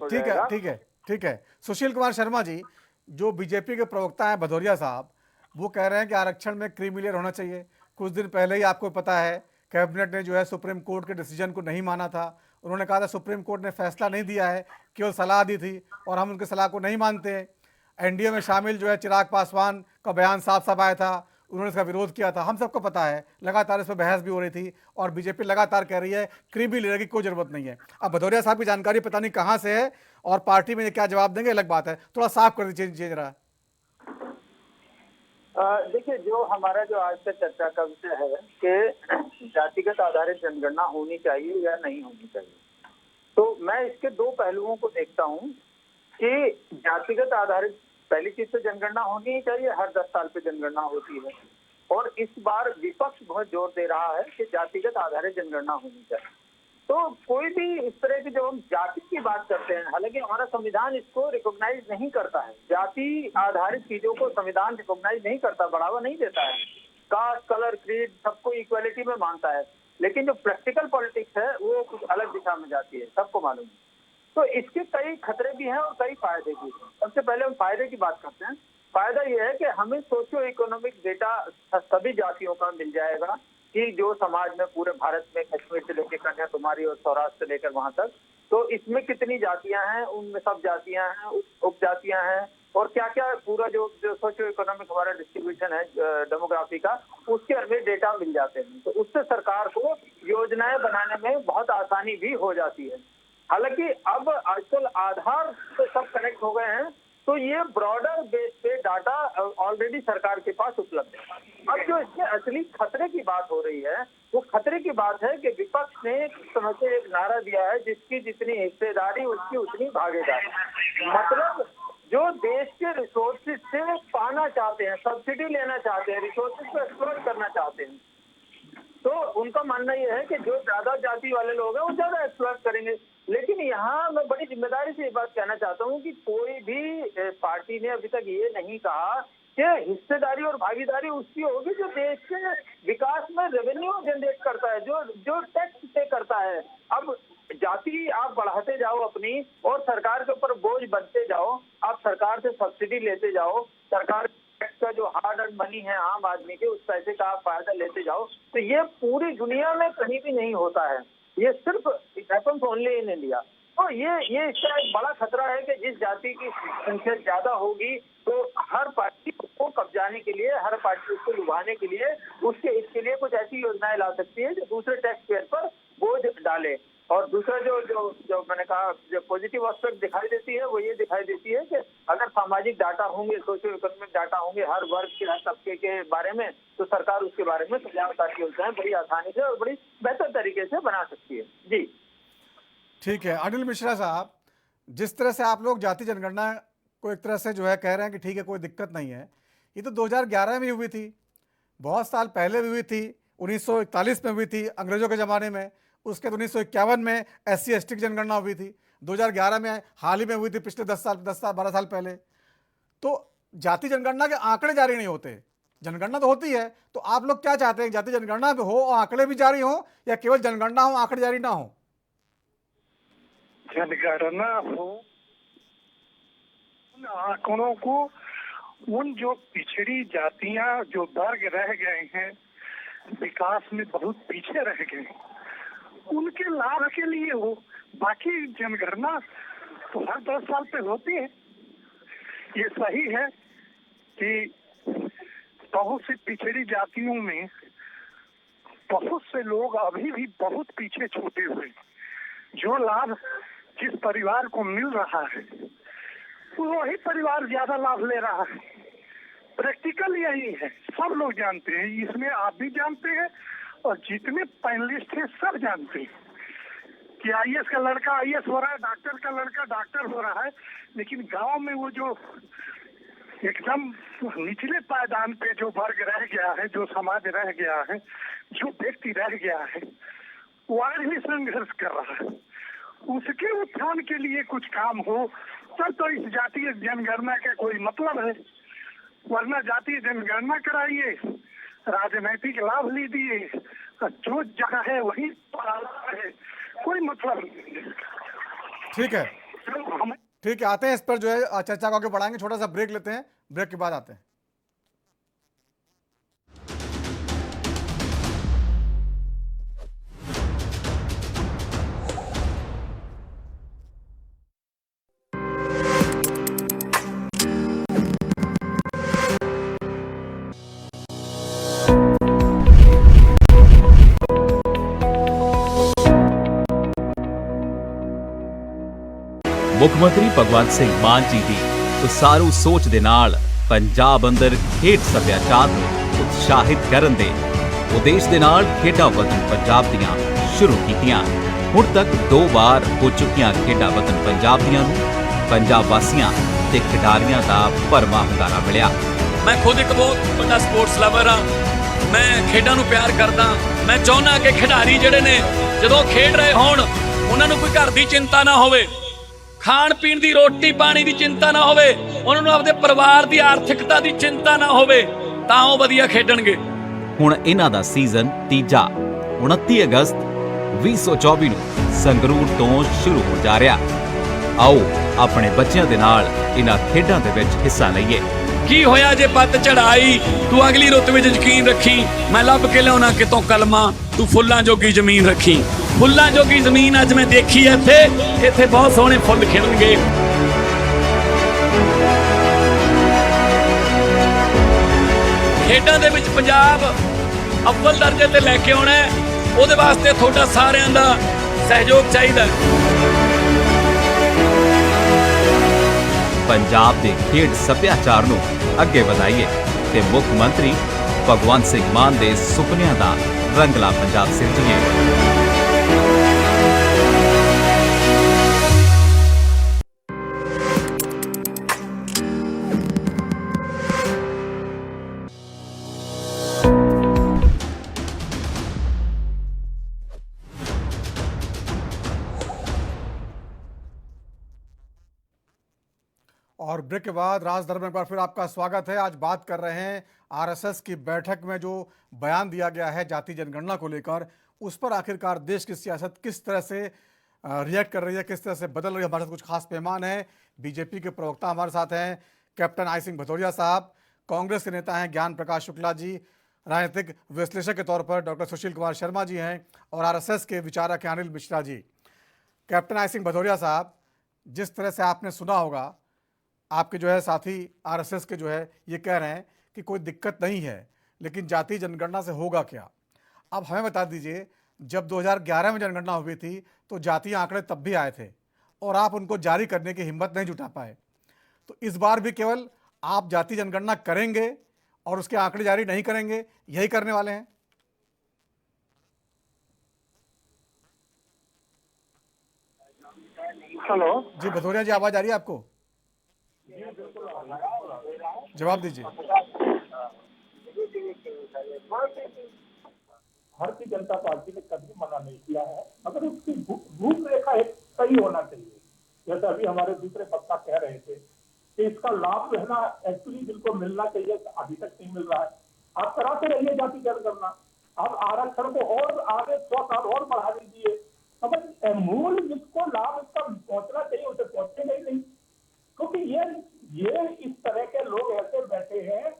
ठीक है। सुशील कुमार शर्मा जी, जो बीजेपी के प्रवक्ता हैं भदौरिया साहब, वो कह रहे हैं कि आरक्षण में क्रीमी लेयर होना चाहिए। कुछ दिन पहले ही आपको पता है कैबिनेट ने जो है सुप्रीम कोर्ट के डिसीजन को नहीं माना था। उन्होंने कहा था सुप्रीम कोर्ट ने फैसला नहीं दिया है, केवल सलाह दी थी और हम उनकी सलाह को नहीं मानते हैं। एनडीए में शामिल जो है चिराग पासवान का बयान साफ साफ आया था, उन्होंने इसका विरोध किया था, हम सबको पता है। लगातार इस पर बहस भी हो रही थी और बीजेपी लगातार कह रही है क्रीमी लेयर की कोई जरूरत नहीं है। अब भदौरिया साहब की जानकारी पता नहीं कहाँ से है और पार्टी में क्या जवाब देंगे अलग बात है, थोड़ा साफ कर दीजिए जरा। देखिए, जो हमारा जो आज का चर्चा का विषय है कि जातिगत आधारित जनगणना होनी चाहिए या नहीं होनी चाहिए, तो मैं इसके 2 पहलुओं को देखता हूं कि जातिगत आधारित, पहली चीज तो जनगणना होनी ही चाहिए, हर 10 साल पे जनगणना होती है। और इस बार विपक्ष बहुत जोर दे रहा है कि जातिगत आधारित जनगणना होनी चाहिए। तो कोई भी इस तरह की, जब हम जाति की बात करते हैं, हालांकि हमारा संविधान इसको रिकॉग्नाइज नहीं करता है, जाति आधारित चीजों को संविधान रिकॉग्नाइज नहीं करता, बढ़ावा नहीं देता है। कास्ट, कलर, क्रीड सबको इक्वालिटी में मानता है, लेकिन जो प्रैक्टिकल पॉलिटिक्स है वो कुछ अलग दिशा में जाती है, सबको मालूम है। तो इसके कई खतरे भी हैं और कई फायदे भी हैं। सबसे पहले हम फायदे की बात करते हैं। फायदा यह है कि हमें सोशियो इकोनॉमिक डेटा सभी जातियों का मिल जाएगा कि जो समाज में पूरे भारत में कश्मीर से लेकर कन्याकुमारी और सौराष्ट्र से लेकर वहां तक, तो इसमें कितनी जातियां हैं, उनमें सब जातियां हैं, उपजातियां हैं, और क्या क्या पूरा जो सोशियो इकोनॉमिक हमारा डिस्ट्रीब्यूशन है डेमोग्राफी का, उसके हमें डेटा मिल जाते हैं। तो उससे सरकार को योजनाएं बनाने में बहुत आसानी भी हो जाती है। हालांकि अब आजकल आधार से सब कनेक्ट हो गए हैं, तो ये ब्रॉडर बेस पे डाटा ऑलरेडी सरकार के पास उपलब्ध है। अब जो इसमें असली खतरे की बात हो रही है, वो खतरे की बात है कि विपक्ष ने एक समय से एक नारा दिया है, जिसकी जितनी हिस्सेदारी उसकी उतनी भागीदारी। मतलब जो देश के रिसोर्सेज से पाना चाहते हैं, सब्सिडी लेना चाहते हैं, रिसोर्सेज को एक्सप्लॉइट करना चाहते हैं, तो उनका मानना यह है कि जो ज्यादा जाति वाले लोग हैं वो ज्यादा एक्सप्लॉइट करेंगे। लेकिन यहाँ मैं बड़ी जिम्मेदारी से ये बात कहना चाहता हूँ कि कोई भी पार्टी ने अभी तक ये नहीं कहा कि हिस्सेदारी और भागीदारी उसकी होगी जो देश के विकास में रेवेन्यू जनरेट करता है, जो टैक्स पे करता है। अब जाति आप बढ़ाते जाओ अपनी और सरकार के ऊपर बोझ बनते जाओ, आप सरकार से सब्सिडी लेते जाओ, सरकार का जो हार्ड अर्न मनी है आम आदमी के उस पैसे का आप फायदा लेते जाओ, तो ये पूरी दुनिया में कहीं भी नहीं होता है, ये सिर्फ it happens only in India. तो ये इसका एक बड़ा खतरा है कि जिस जाति की संख्या ज्यादा होगी तो हर पार्टी को कब्जाने के लिए, हर पार्टी उसको लुभाने के लिए इसके लिए कुछ ऐसी योजनाएं ला सकती है जो दूसरे टैक्स पेयर पर बोझ डाले। और दूसरा जो मैंने कहा जो पॉजिटिव एस्पेक्ट दिखाई देती है वो ये दिखाई देती है कि अगर सामाजिक डाटा होंगे, सोशियो इकोनॉमिक डाटा होंगे हर वर्ग के, हर तबके के बारे में, तो सरकार उसके बारे में कल्याणकारी योजनाएं बड़ी आसानी से और बड़ी बेहतर तरीके से बना सकती है। जी ठीक है अनिल मिश्रा साहब, जिस तरह से आप लोग जाति जनगणना को एक तरह से जो है कह रहे हैं कि ठीक है कोई दिक्कत नहीं है, ये तो 2011 में हुई थी, बहुत साल पहले भी हुई थी, 1941 में हुई थी अंग्रेजों के ज़माने में, उसके 1951 में SC/ST की जनगणना हुई थी, 2011 में हाल ही में हुई थी, पिछले 12 साल पहले। तो जाति जनगणना के आंकड़े जारी नहीं होते, जनगणना तो होती है, तो आप लोग क्या चाहते हैं, जाति जनगणना भी हो और आंकड़े भी जारी हो, या केवल जनगणना हो आंकड़े जारी ना हो? जनगणना हो, उन आंकड़ों को उन जो पिछड़ी जातियां जो वर्ग रह गए हैं, विकास में बहुत पीछे रह गए, उनके लाभ के लिए हो। बाकी जनगणना तो हर 10 साल पे होती है। ये सही है कि बहुत सी पिछड़ी जातियों में बहुत से लोग अभी भी बहुत पीछे छूटे हुए, जो लाभ जिस परिवार को मिल रहा है वही परिवार ज्यादा लाभ ले रहा है। प्रैक्टिकल यही है, सब लोग जानते हैं, इसमें आप भी जानते हैं और जितने पैनलिस्ट हैं सब जानते हैं कि IAS का लड़का IAS हो रहा है, डॉक्टर का लड़का डॉक्टर हो रहा है, लेकिन गांव में वो जो एकदम निचले पायदान पे जो वर्ग रह गया है, जो समाज रह गया है, जो व्यक्ति रह गया है, वो आज भी संघर्ष कर रहा है। उसके उत्थान के लिए कुछ काम हो तब तो इस जातीय जनगणना का कोई मतलब है, वरना जातीय जनगणना कराइए, राजनीतिक लाभ लीजिए, जो जगह है वही है, कोई मतलब नहीं। ठीक है ठीक है, आते हैं इस पर जो है चर्चा को आगे बढ़ाएंगे, छोटा सा ब्रेक लेते हैं, ब्रेक के बाद आते हैं। ਮੁੱਖ ਮੰਤਰੀ ਭਗਵੰਤ ਸਿੰਘ ਮਾਨ ਜੀ ਦੀ ਉਸਾਰੂ ਸੋਚ ਦੇ ਨਾਲ ਪੰਜਾਬ ਅੰਦਰ ਖੇਡ ਸੱਭਿਆਚਾਰ ਨੂੰ ਉਤਸ਼ਾਹਿਤ ਕਰਨ ਦੇ ਉਦੇਸ਼ ਦੇ ਨਾਲ ਖੇਡਾਂ ਵਤਨ ਪੰਜਾਬ ਦੀਆਂ ਸ਼ੁਰੂ ਕੀਤੀਆਂ। ਹੁਣ ਤੱਕ 2 ਵਾਰ ਹੋ ਚੁੱਕੀਆਂ ਖੇਡਾਂ ਵਤਨ ਪੰਜਾਬ ਦੀਆਂ ਨੂੰ ਪੰਜਾਬ ਵਾਸੀਆਂ ਤੇ ਖਿਡਾਰੀਆਂ ਦਾ ਭਰਵਾਂ ਹੁੰਗਾਰਾ ਮਿਲਿਆ। ਮੈਂ ਖੁਦ ਇੱਕ ਬਹੁਤ ਵੱਡਾ ਸਪੋਰਟਸ ਲਵਰ ਹਾਂ, ਮੈਂ ਖੇਡਾਂ ਨੂੰ ਪਿਆਰ ਕਰਦਾ। ਮੈਂ ਚਾਹੁੰਦਾ ਕਿ ਖਿਡਾਰੀ ਜਿਹੜੇ ਨੇ ਜਦੋਂ ਖੇਡ ਰਹੇ ਹੋਣ ਉਹਨਾਂ ਨੂੰ ਕੋਈ ਘਰ ਦੀ ਚਿੰਤਾ ਨਾ ਹੋਵੇ, ਖਾਣ ਪੀਣ ਦੀ ਰੋਟੀ ਪਾਣੀ ਦੀ ਚਿੰਤਾ ਨਾ ਹੋਵੇ, ਉਹਨਾਂ ਨੂੰ ਆਪਣੇ ਪਰਿਵਾਰ ਦੀ ਆਰਥਿਕਤਾ ਦੀ ਚਿੰਤਾ ਨਾ ਹੋਵੇ, ਤਾਂ ਉਹ ਵਧੀਆ ਖੇਡਣਗੇ। ਹੁਣ ਇਹਨਾਂ ਦਾ ਸੀਜ਼ਨ ਤੀਜਾ 29 ਅਗਸਤ 2024 ਨੂੰ ਸੰਗਰੂਰ ਤੋਂ ਸ਼ੁਰੂ ਹੋ ਜਾ ਰਿਹਾ। ਆਓ ਆਪਣੇ ਬੱਚਿਆਂ ਦੇ ਨਾਲ ਇਹਨਾਂ ਖੇਡਾਂ ਦੇ ਵਿੱਚ ਹਿੱਸਾ ਲਈਏ। ਕੀ ਹੋਇਆ ਜੇ ਪੱਤ ਚੜਾਈ, ਤੂੰ ਅਗਲੀ ਰੁੱਤ ਵਿੱਚ ਯਕੀਨ ਰੱਖੀ, ਮੈਂ ਲੱਭ ਕੇ ਲਿਆਉਣਾ ਕਿਤੋਂ ਕਲਮਾਂ, ਤੂੰ ਫੁੱਲਾਂ ਜੋਗੀ ਜ਼ਮੀਨ ਰੱਖੀ। ਫੁੱਲਾਂ ਜੋਗੀ ਜ਼ਮੀਨ ਅੱਜ ਮੈਂ ਦੇਖੀ ਇੱਥੇ ਬਹੁਤ ਸੋਹਣੇ ਫੁੱਲ ਖਿੜਨਗੇ। ਖੇਡਾਂ ਦੇ ਵਿੱਚ ਪੰਜਾਬ ਅਵਲ ਦਰਜੇ ਤੇ ਲੈ ਕੇ ਆਉਣਾ, ਉਹਦੇ ਵਾਸਤੇ ਤੁਹਾਡਾ ਸਾਰਿਆਂ ਦਾ ਸਹਿਯੋਗ ਚਾਹੀਦਾ। ਪੰਜਾਬ ਦੇ ਖੇਡ ਸੱਭਿਆਚਾਰ ਨੂੰ ਅੱਗੇ ਵਧਾਈਏ ਤੇ ਮੁੱਖ ਮੰਤਰੀ ਭਗਵੰਤ ਸਿੰਘ ਮਾਨ ਦੇ ਸੁਪਨਿਆਂ ਦਾ ਰੰਗਲਾ ਪੰਜਾਬ ਸਿਰਜੀਏ। और ब्रेक के बाद राजदरबार में एक बार फिर आपका स्वागत है। आज बात कर रहे हैं आरएसएस की बैठक में जो बयान दिया गया है जाति जनगणना को लेकर, उस पर आखिरकार देश की सियासत किस तरह से रिएक्ट कर रही है, किस तरह से बदल रही है। हमारे साथ कुछ खास मेहमान हैं। बीजेपी के प्रवक्ता हमारे साथ हैं कैप्टन आई सिंह भदौरिया साहब, कांग्रेस के नेता हैं ज्ञान प्रकाश शुक्ला जी, राजनीतिक विश्लेषक के तौर पर डॉक्टर सुशील कुमार शर्मा जी हैं और आरएसएस के विचारक हैं अनिल मिश्रा जी। कैप्टन आई सिंह भदौरिया साहब, जिस तरह से आपने सुना होगा, आपके जो है साथी आरएसएस के जो है ये कह रहे हैं कि कोई दिक्कत नहीं है, लेकिन जाति जनगणना से होगा क्या। अब हमें बता दीजिए, जब 2011 में जनगणना हुई थी तो जातीय आंकड़े तब भी आए थे और आप उनको जारी करने की हिम्मत नहीं जुटा पाए। तो इस बार भी केवल आप जाति जनगणना करेंगे और उसके आंकड़े जारी नहीं करेंगे, यही करने वाले हैं? हेलो जी भदौरिया जी, आवाज आ रही है आपको? जवाब दीजिए। भारतीय जनता पार्टी ने कभी मना नहीं किया है, मगर उसकी रूपरेखा एक सही होना चाहिए। जैसे अभी हमारे दूसरे वक्ता कह रहे थे कि इसका लाभ जो है ना एक्चुअली जिनको मिलना चाहिए अभी तक नहीं मिल रहा है। आप कराते रहिए जाति जनगणना, आप आरक्षण को और आगे 100 साल और बढ़ा दीजिए, मगर मूल जिसको लाभ इसका पहुंचना चाहिए उसे पहुंचेगा ही नहीं। क्योंकि ये इस तरह के लोग ऐसे बैठे हैं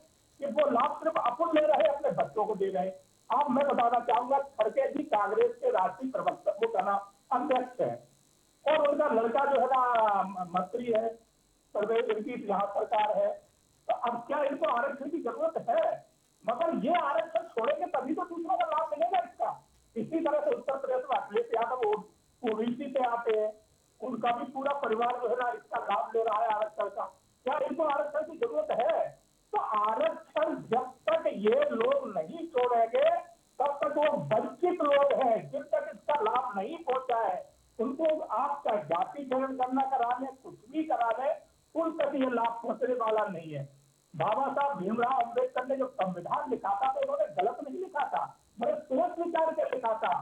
कि वो लाभ सिर्फ अपन ले रहे हैं, अपने बच्चों को दे रहे हैं। अब मैं बताना चाहूंगा, खड़गे जी कांग्रेस के राष्ट्रीय प्रवक्ता वो कहना अध्यक्ष है और उनका लड़का जो है ना मंत्री है, इनकी यहाँ सरकार है। तो अब क्या इनको आरक्षण की जरूरत है? मगर ये आरक्षण छोड़ेंगे तभी तो दूसरों का लाभ मिलेगा इसका। इसी तरह से उत्तर प्रदेश में अखिलेश यादव ओबीसी से आते हैं, उनका भी पूरा परिवार जो है ना इसका लाभ ले रहा है आरक्षण का। क्या इनको आरक्षण की जरूरत है? तो आरक्षण जब तक ये लोग नहीं छोड़ेंगे तब तक वो वंचित लोग हैं, जिन तक इसका लाभ नहीं पहुंचा है उनको आप चाहे जाति जनगणना करा लें, कुछ भी करा लें, उन तक ये लाभ पहुंचने वाला नहीं है। बाबा साहब भीमराव अम्बेडकर ने जो संविधान लिखा था तो उन्होंने गलत नहीं लिखा था, बड़े सोच विचार के लिखा था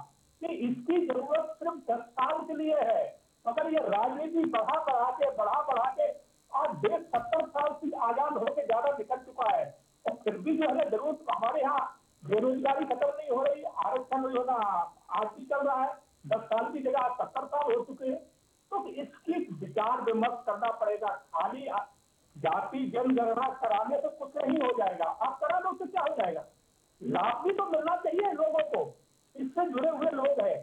कि इसकी जरूरत सिर्फ 10 साल के लिए है। मगर ये राजनीति बढ़ा बढ़ा के आज देश 70 साल से आजाद होकर ज्यादा निकल चुका है और फिर भी जो है जरूरत हमारे यहाँ बेरोजगारी खत्म नहीं हो रही, आरक्षण जो है ना आज भी चल रहा है, 10 साल की जगह 70 साल हो चुके हैं। तो इसकी विचार विमर्श करना पड़ेगा। खाली जाति जनगणना कराने से कुछ नहीं हो जाएगा, आप करा दो तो क्या हो जाएगा? लाभ भी तो मिलना चाहिए लोगों को, इससे जुड़े हुए लोग हैं।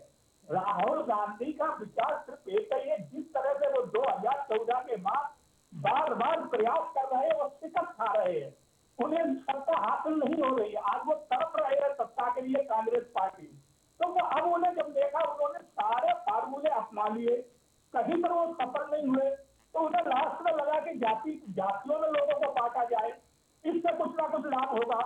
राहुल गांधी का विचार सिर्फ एक ही है, जिस तरह से वो 2014 के बाद बार बार प्रयास कर रहे हैं और शिकस्त खा रहे हैं, उन्हें सत्ता हासिल नहीं हो रही है। आज वो तड़प रहे हैं सत्ता के लिए कांग्रेस पार्टी। तो वो अब उन्हें जब देखा, उन्होंने सारे फार्मूले अपना लिए, कहीं पर वो सफल नहीं हुए, तो उन्हें लास्ट में लगा कि जातियों में लोगों को बांटा जाए, इससे कुछ ना कुछ लाभ होगा।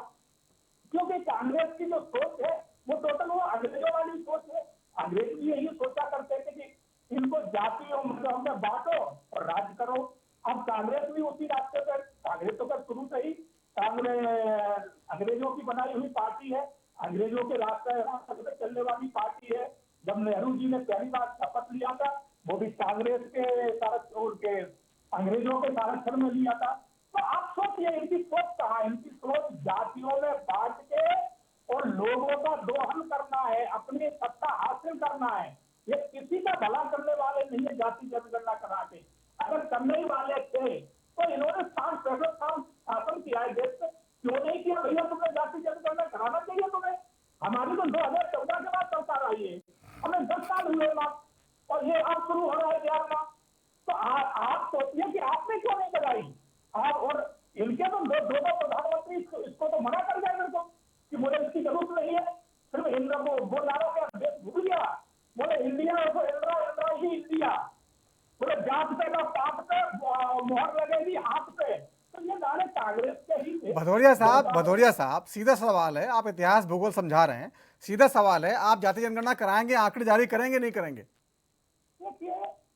क्योंकि कांग्रेस की जो सोच है वो टोटल वो अंग्रेजों वाली सोच है। अंग्रेज भी यही सोचा करते थे कि इनको जातियों में बांटो और राज करो। अब कांग्रेस भी उसी रास्ते पर, कांग्रेस तो शुरू से ही कांग्रेस अंग्रेजों की बनाई हुई पार्टी है, अंग्रेजों के रास्ते चलने वाली पार्टी है। जब नेहरू जी ने पहली बार शपथ लिया था वो भी कांग्रेस के अंग्रेजों के संरक्षण में लिया था। तो आप सोचिए इनकी सोच कहाँ है? इनकी सोच जातियों में बांट के और लोगों का दोहन करना है, अपनी सत्ता हासिल करना है। ये किसी का भला करने वाले नहीं है जाति जनगणना करा के। अगर करने ही वाले थे तो इन्होंने 60 साल शासन किया है देश में, क्यों नहीं किया? भैया तुम्हें जाति जनगणना कराना चाहिए तुम्हें। हमारी तो 2014 के बाद सरकार आई है, हमें 10 साल हुए ना, और ये अब शुरू हो रहा है 11वां। तो आप सोचिए कि आपने क्यों नहीं कराई? आप और इनके तो दो प्रधानमंत्री इसको तो मना कर गए मेरे को कि मुझे इसकी जरूरत नहीं है। सिर्फ इंदिरा वो नारों के देश भूल गया, बोले इंडिया तो इंदिरा ही इंडिया, बोले जात पे का पाप पे मोहर लगेगी हाथ पे। तो ये नारे कांग्रेस के ही थे। भदौरिया साहब, सीधा सवाल है, आप इतिहास भूगोल समझा रहे हैं, सीधा सवाल है, आप जाति जनगणना कराएंगे, आंकड़े जारी करेंगे नहीं करेंगे?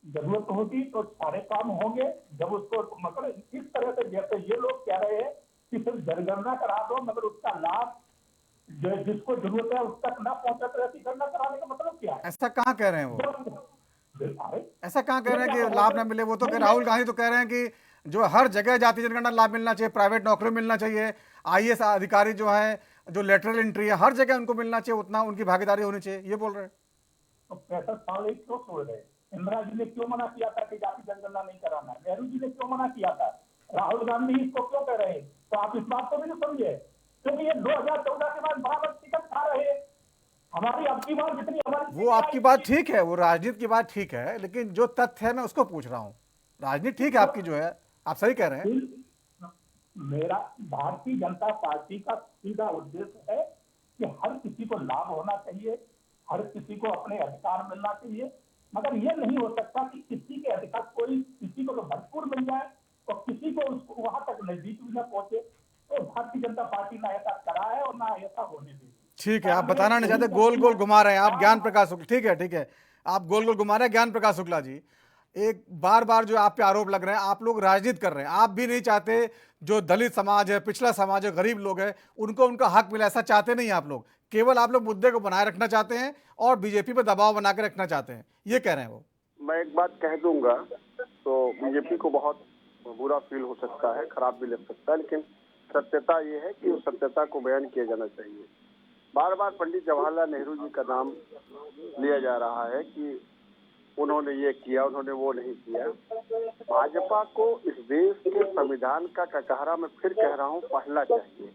जरूरत होगी तो सारे काम होंगे। जब उसको मतलब इस तरह से जैसे ये लोग कह रहे हैं कि सिर्फ जनगणना करा दो मगर उसका लाभ जिसको जरूरत है उस तक ना पहुंचा, तो ऐसी गणना कराने का मतलब क्या है? ऐसा कहाँ कह रहे हैं वो? ऐसा कहाँ कह रहे हैं कि लाभ ना मिले? वो तो राहुल गांधी तो कह रहे हैं कि जो हर जगह जाति जनगणना लाभ मिलना चाहिए, प्राइवेट नौकरी मिलना चाहिए, IAS अधिकारी जो है, जो लेटरल एंट्री है, हर जगह उनको मिलना चाहिए, उतना उनकी भागीदारी होनी चाहिए, ये बोल रहे हैं। तो 65 साल एक क्यों छोड़ रहे? इंदिरा जी ने क्यों मना किया था कि जाति जनगणना नहीं कराना? नेहरू जी ने क्यों मना किया था? राहुल गांधी इसको क्यों कह रहे हैं? तो आप इस बात को भी नहीं समझे, क्योंकि ये 2014 के बाद बराबर टिकट खा रहे हैं। हमारी आपकी बात जितनी हमारी, वो आपकी बात ठीक है, वो राजनीति की बात ठीक है, लेकिन जो तथ्य है मैं उसको पूछ रहा हूँ। राजनीति ठीक है आपकी जो है, आप सही कह रहे हैं। मेरा भारतीय जनता पार्टी का सीधा उद्देश्य है कि हर किसी को लाभ होना चाहिए, हर किसी को अपने अधिकार मिलना चाहिए, मगर ये नहीं हो सकता कि किसी के अधिकार कोई किसी को तो भरपूर मिल जाए और किसी को उसको वहां तक नजदीक भी न पहुंचे। तो भारतीय जनता पार्टी ना ऐसा करा है और ना ऐसा होने देगी। ठीक है, आप बताना नहीं चाहते, गोल गोल घुमा रहे हैं आप ज्ञान प्रकाश शुक्ला। ठीक है, ठीक है, आप गोल गोल घुमा रहे हैं ज्ञान प्रकाश शुक्ला जी। एक बार बार जो आप पे आरोप लग रहे हैं, आप लोग राजनीति कर रहे हैं, आप भी नहीं चाहते जो दलित समाज है, पिछड़ा समाज है, गरीब लोग हैं, उनको उनका हक मिले, ऐसा चाहते नहीं आप लोग। केवल आप लोग मुद्दे को बनाए रखना चाहते हैं और बीजेपी पर दबाव बना के रखना चाहते हैं, ये कह रहे हैं वो। मैं एक बात कह दूंगा तो बीजेपी को बहुत बुरा फील हो सकता है, खराब भी लग सकता है, लेकिन सत्यता ये है कि उस सत्यता को बयान किया जाना चाहिए। बार बार पंडित जवाहरलाल नेहरू जी का नाम लिया जा रहा है कि उन्होंने ये किया, उन्होंने वो नहीं किया। भाजपा को इस देश के संविधान का कटहरा मैं फिर कह रहा हूँ पढ़ना चाहिए।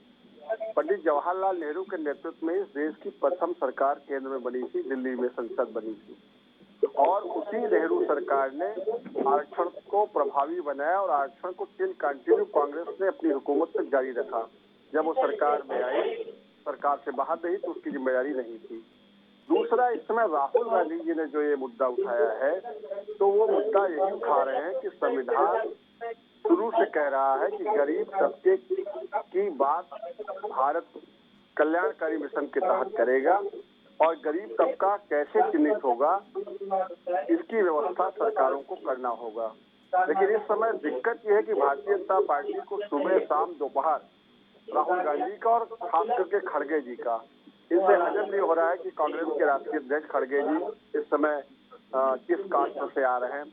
पंडित जवाहरलाल नेहरू के नेतृत्व में इस देश की प्रथम सरकार केंद्र में बनी थी, दिल्ली में संसद बनी थी, और उसी नेहरू सरकार ने आरक्षण को प्रभावी बनाया और आरक्षण को टिल कंटिन्यू कांग्रेस ने अपनी हुकूमत तक जारी रखा। जब वो सरकार में आई, सरकार से बाहर रही तो उसकी जिम्मेदारी नहीं थी। दूसरा, इस समय राहुल गांधी जी ने जो ये मुद्दा उठाया है, तो वो मुद्दा यही उठा रहे हैं कि संविधान शुरू से कह रहा है कि गरीब तबके की बात भारत कल्याणकारी मिशन के तहत करेगा और गरीब तबका कैसे चिन्हित होगा इसकी व्यवस्था सरकारों को करना होगा। लेकिन इस समय दिक्कत यह है कि भारतीय जनता पार्टी को सुबह शाम दोपहर राहुल गांधी का और खास करके खड़गे जी का इनसे हजम नहीं हो रहा है कि कांग्रेस के राष्ट्रीय अध्यक्ष खड़गे जी इस समय किस कास्ट से आ रहे हैं,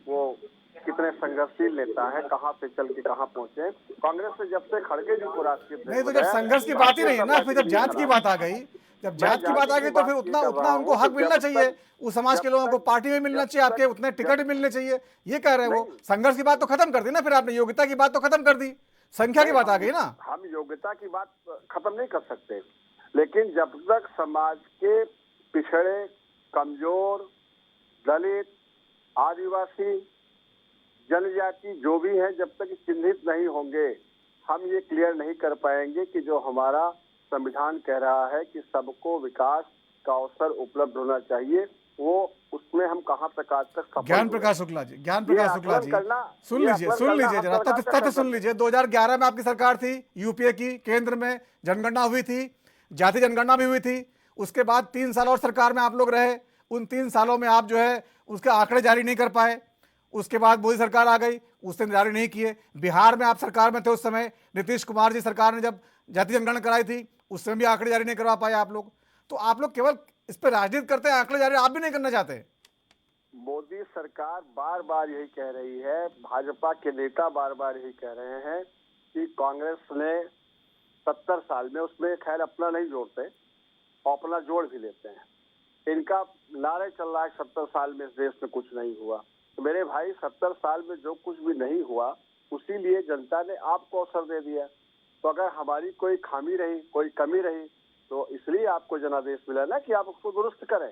वो कितने संघर्षशील नेता है, कहाँ से चल के कहाँ पहुंचे। कांग्रेस से जब से खड़गे जी को राष्ट्रीय अध्यक्ष नहीं, तो जब संघर्ष की बात ही नहीं है ना, फिर जब जात की बात आ गई, जब जात की बात आ गई तो फिर उतना उनको हक मिलना चाहिए, उस समाज के लोगों को पार्टी में मिलना चाहिए, आपके उतने टिकट मिलने चाहिए, ये कह रहे हैं वो। संघर्ष की बात तो खत्म कर दी ना, फिर आपने योग्यता की बात तो खत्म कर दी, संख्या की बात आ गई ना। हम योग्यता की बात खत्म नहीं कर सकते, लेकिन जब तक समाज के पिछड़े, कमजोर, दलित, आदिवासी, जनजाति जो भी हैं, जब तक चिन्हित नहीं होंगे, हम ये क्लियर नहीं कर पाएंगे कि जो हमारा संविधान कह रहा है कि सबको विकास का अवसर उपलब्ध होना चाहिए, वो उसमें हम कहाँ तक आज तक सफल। ज्ञान प्रकाश शुक्ला जी, ज्ञान प्रकाश शुक्ला जी, सुन लीजिए जरा, तथ्य सुन लीजिए। 2011 में आपकी सरकार थी, यूपीए की, केंद्र में जनगणना हुई थी, जाति जनगणना भी हुई थी। उसके बाद 3 साल और सरकार में आप लोग रहे, उन 3 सालों में आप जो है उसके आंकड़े जारी नहीं कर पाए। उसके बाद मोदी सरकार आ गई, उसने जारी नहीं किए। बिहार में आप सरकार में थे उस समय, नीतीश कुमार जी सरकार ने जब जाति जनगणना कराई थी, उस समय भी आंकड़े जारी नहीं करवा पाए आप लोग। तो आप लोग केवल इस पर राजनीति करते हैं, आंकड़े जारी आप भी नहीं करना चाहते। मोदी सरकार बार बार यही कह रही है, भाजपा के नेता बार बार यही कह रहे हैं कि कांग्रेस ने 70 साल में, उसमें खैर अपना नहीं जोड़ते और अपना जोड़ भी लेते हैं, इनका नारे चल रहा है 70 साल में इस देश में कुछ नहीं हुआ। तो मेरे भाई, 70 साल में जो कुछ भी नहीं हुआ उसी लिए जनता ने आपको अवसर दे दिया। तो अगर हमारी कोई खामी रही, कोई कमी रही, तो इसलिए आपको जनादेश मिला ना कि आप उसको दुरुस्त करें।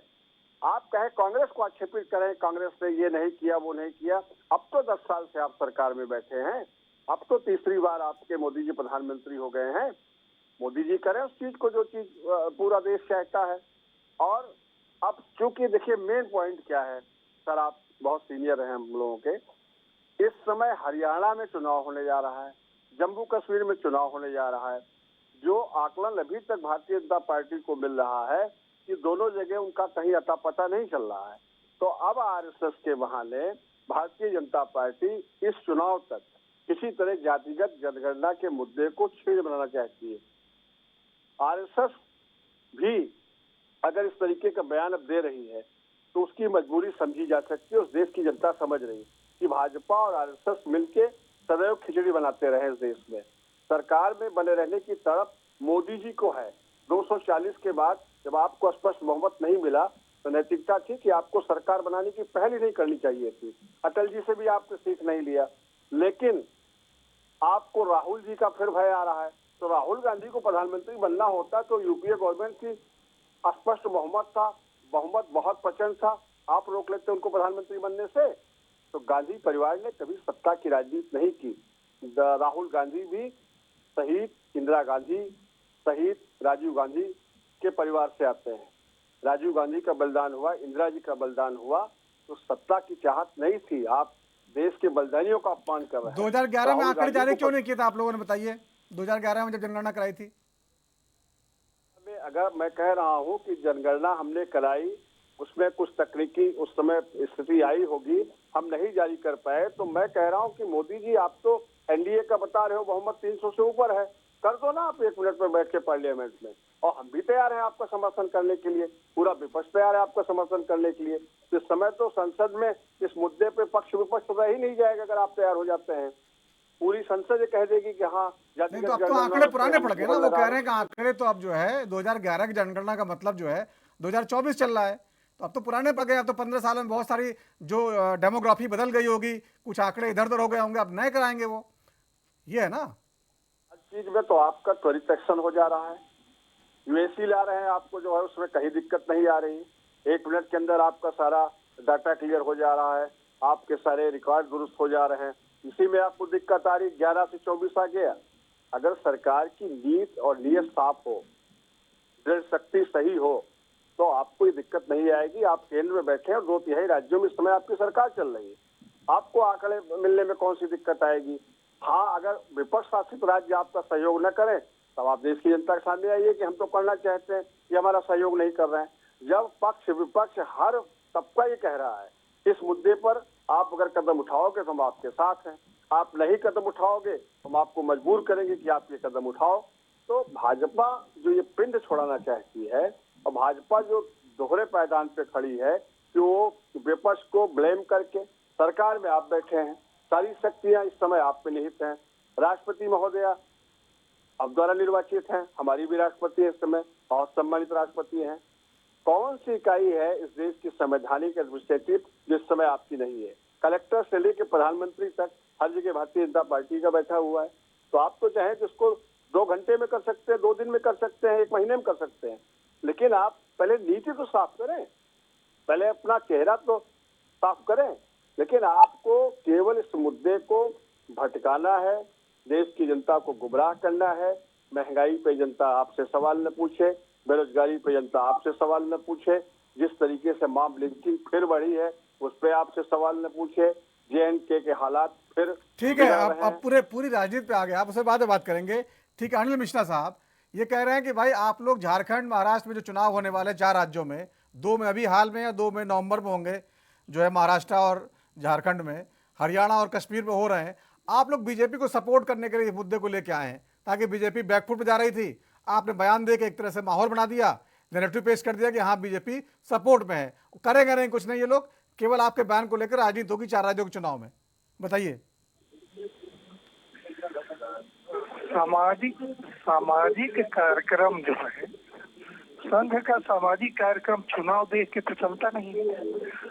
आप कहें कांग्रेस को आक्षेपित करें, कांग्रेस ने ये नहीं किया, वो नहीं किया। अब तो 10 साल से आप सरकार में बैठे हैं, अब तो तीसरी बार आपके मोदी जी प्रधानमंत्री हो गए हैं। मोदी जी करें उस चीज को जो चीज पूरा देश चाहता है। और अब चूंकि देखिए मेन पॉइंट क्या है सर, आप बहुत सीनियर हैं हम लोगों के, इस समय हरियाणा में चुनाव होने जा रहा है, जम्मू कश्मीर में चुनाव होने जा रहा है। जो आकलन अभी तक भारतीय जनता पार्टी को मिल रहा है कि दोनों जगह उनका कहीं अता पता नहीं चल रहा है। तो अब आरएसएस के बहाने भारतीय जनता पार्टी इस चुनाव तक किसी तरह जातिगत जनगणना के मुद्दे को छेड़ बनाना चाहती है। आरएसएस भी अगर इस तरीके का बयान अब दे रही है तो उसकी मजबूरी समझी जा सकती है। उस देश की जनता समझ रही है कि भाजपा और आरएसएस मिलके सदैव खिचड़ी बनाते रहे इस देश में। सरकार में बने रहने की तड़प मोदी जी को है। 240 के बाद जब आपको स्पष्ट बहुमत नहीं मिला तो नैतिकता थी कि आपको सरकार बनाने की पहल ही नहीं करनी चाहिए थी। अटल जी से भी आपने सीख नहीं लिया, लेकिन आपको राहुल जी का फिर भय आ रहा है। तो राहुल गांधी को प्रधानमंत्री बनना होता तो यूपीए गवर्नमेंट की स्पष्ट बहुमत था, बहुमत बहुत प्रचंड था, आप रोक लेते उनको प्रधानमंत्री बनने से। तो गांधी परिवार ने कभी सत्ता की राजनीति नहीं की। राहुल गांधी भी शहीद इंदिरा गांधी, शहीद राजीव गांधी के परिवार से आते हैं। राजीव गांधी का बलिदान हुआ, इंदिरा जी का बलिदान हुआ, तो सत्ता की चाहत नहीं थी। आप देश के बलिदानियों का अपमान कर रहे हैं। 2011 में आंकड़े जारी क्यों नहीं किए थे आप लोगों ने, बताइए? 2011 में जब जनगणना कराई थी, अगर मैं कह रहा हूं कि जनगणना हमने कराई, उसमें कुछ तकनीकी उस समय स्थिति आई होगी, हम नहीं जारी कर पाए, तो मैं कह रहा हूं कि मोदी जी आप तो एनडीए का बता रहे हो, बहुमत 300 से ऊपर है, कर दो ना आप 1 मिनट में बैठ के पार्लियामेंट में। और हम भी तैयार हैं आपका समर्थन करने के लिए, पूरा विपक्ष तैयार है आपका समर्थन करने के लिए। इस समय तो संसद में इस मुद्दे पे पक्ष विपक्ष रह ही नहीं जाएगा अगर आप तैयार हो जाते हैं। पूरी संसद ये कह देगी कि हाँ नहीं, तो अब तो आंकड़े पुराने पड़ गए ना। वो कह रहे हैं कि आंकड़े तो अब जो है 2011 की जनगणना का मतलब जो है 2024 चल रहा है, तो अब तो पुराने पड़ गए। अब तो 15 साल में बहुत सारी जो डेमोग्राफी बदल गई होगी, कुछ आंकड़े इधर उधर हो गए होंगे, अब नए कराएंगे वो, ये है ना। हर चीज में तो आपका त्वरित एक्शन हो जा रहा है। यूएसी ला रहे हैं आपको, जो है उसमें कहीं दिक्कत नहीं आ रही। 1 मिनट के अंदर आपका सारा डाटा क्लियर हो जा रहा है, आपके सारे रिकॉर्ड दुरुस्त हो जा रहे हैं। इसी में आपको दिक्कत आ रही, 11 से 24 आ गया। अगर सरकार की नीति और नीयत साफ हो, दृढ़ शक्ति सही हो, तो आपको ये दिक्कत नहीं आएगी। आप केंद्र में बैठे हैं और 2/3 राज्यों में इस समय आपकी सरकार चल रही है, आपको आंकड़े मिलने में कौन सी दिक्कत आएगी। हाँ, अगर विपक्ष शासित राज्य आपका सहयोग न करें तब आप देश की जनता के सामने आइए कि हम तो करना चाहते हैं, ये हमारा सहयोग नहीं कर रहे हैं। जब पक्ष विपक्ष हर तबका ये कह रहा है इस मुद्दे पर आप अगर कदम उठाओगे तो हम आपके साथ हैं, आप नहीं कदम उठाओगे तो हम आपको मजबूर करेंगे कि आप ये कदम उठाओ। तो भाजपा जो ये पिंड छोड़ाना चाहती है, और भाजपा जो दोहरे पायदान पे खड़ी है कि वो विपक्ष को ब्लेम करके, सरकार में आप बैठे हैं, सारी शक्तियां इस समय आप पे निहित हैं। राष्ट्रपति महोदया अब द्वारा निर्वाचित हैं, हमारी भी राष्ट्रपति है इस समय, बहुत सम्मानित राष्ट्रपति हैं। कौन सी इकाई है इस देश की संवैधानिक एडमिनिस्ट्रेटिव जिस समय आपकी नहीं है? कलेक्टर से लेकर प्रधानमंत्री तक हर जगह भारतीय जनता पार्टी का बैठा हुआ है। तो आप तो चाहें तो इसको 2 घंटे में कर सकते हैं, 2 दिन में कर सकते हैं, 1 महीने में कर सकते हैं, लेकिन आप पहले नीति तो साफ करें, पहले अपना चेहरा तो साफ करें। लेकिन आपको केवल इस मुद्दे को भटकाना है, देश की जनता को गुमराह करना है। महंगाई पे जनता आपसे सवाल न पूछे, बेरोजगारी पे जनता आपसे सवाल न पूछे, जिस तरीके से मॉब लिंचिंग फिर बढ़ी है उस पे आपसे सवाल न पूछे, JNK के हालात फिर ठीक है। अब पूरी राजनीति पे आ गए, आप उससे बाद में बात करेंगे। ठीक है, अनिल मिश्रा साहब ये कह रहे हैं कि भाई आप लोग झारखंड महाराष्ट्र में जो चुनाव होने वाले 4 राज्यों में, 2 में अभी हाल में या 2 में नवंबर में होंगे, जो है महाराष्ट्र और झारखंड में, हरियाणा और कश्मीर में हो रहे हैं, आप लोग बीजेपी को सपोर्ट करने के लिए मुद्दे को लेके आए हैं ताकि बीजेपी बैकफुट पे जा रही थी। आपने बयान दे के एक तरह से माहौल बना दिया, नैरेटिव पेश कर दिया कि हाँ बीजेपी सपोर्ट में है, करेंगे नहीं कुछ नहीं ये लोग, केवल आपके बयान को लेकर राजनीति होगी 4 राज्यों के चुनाव में। बताइए। सामाजिक कार्यक्रम जो है, संघ का सामाजिक कार्यक्रम चुनाव देख के तो चलता नहीं है।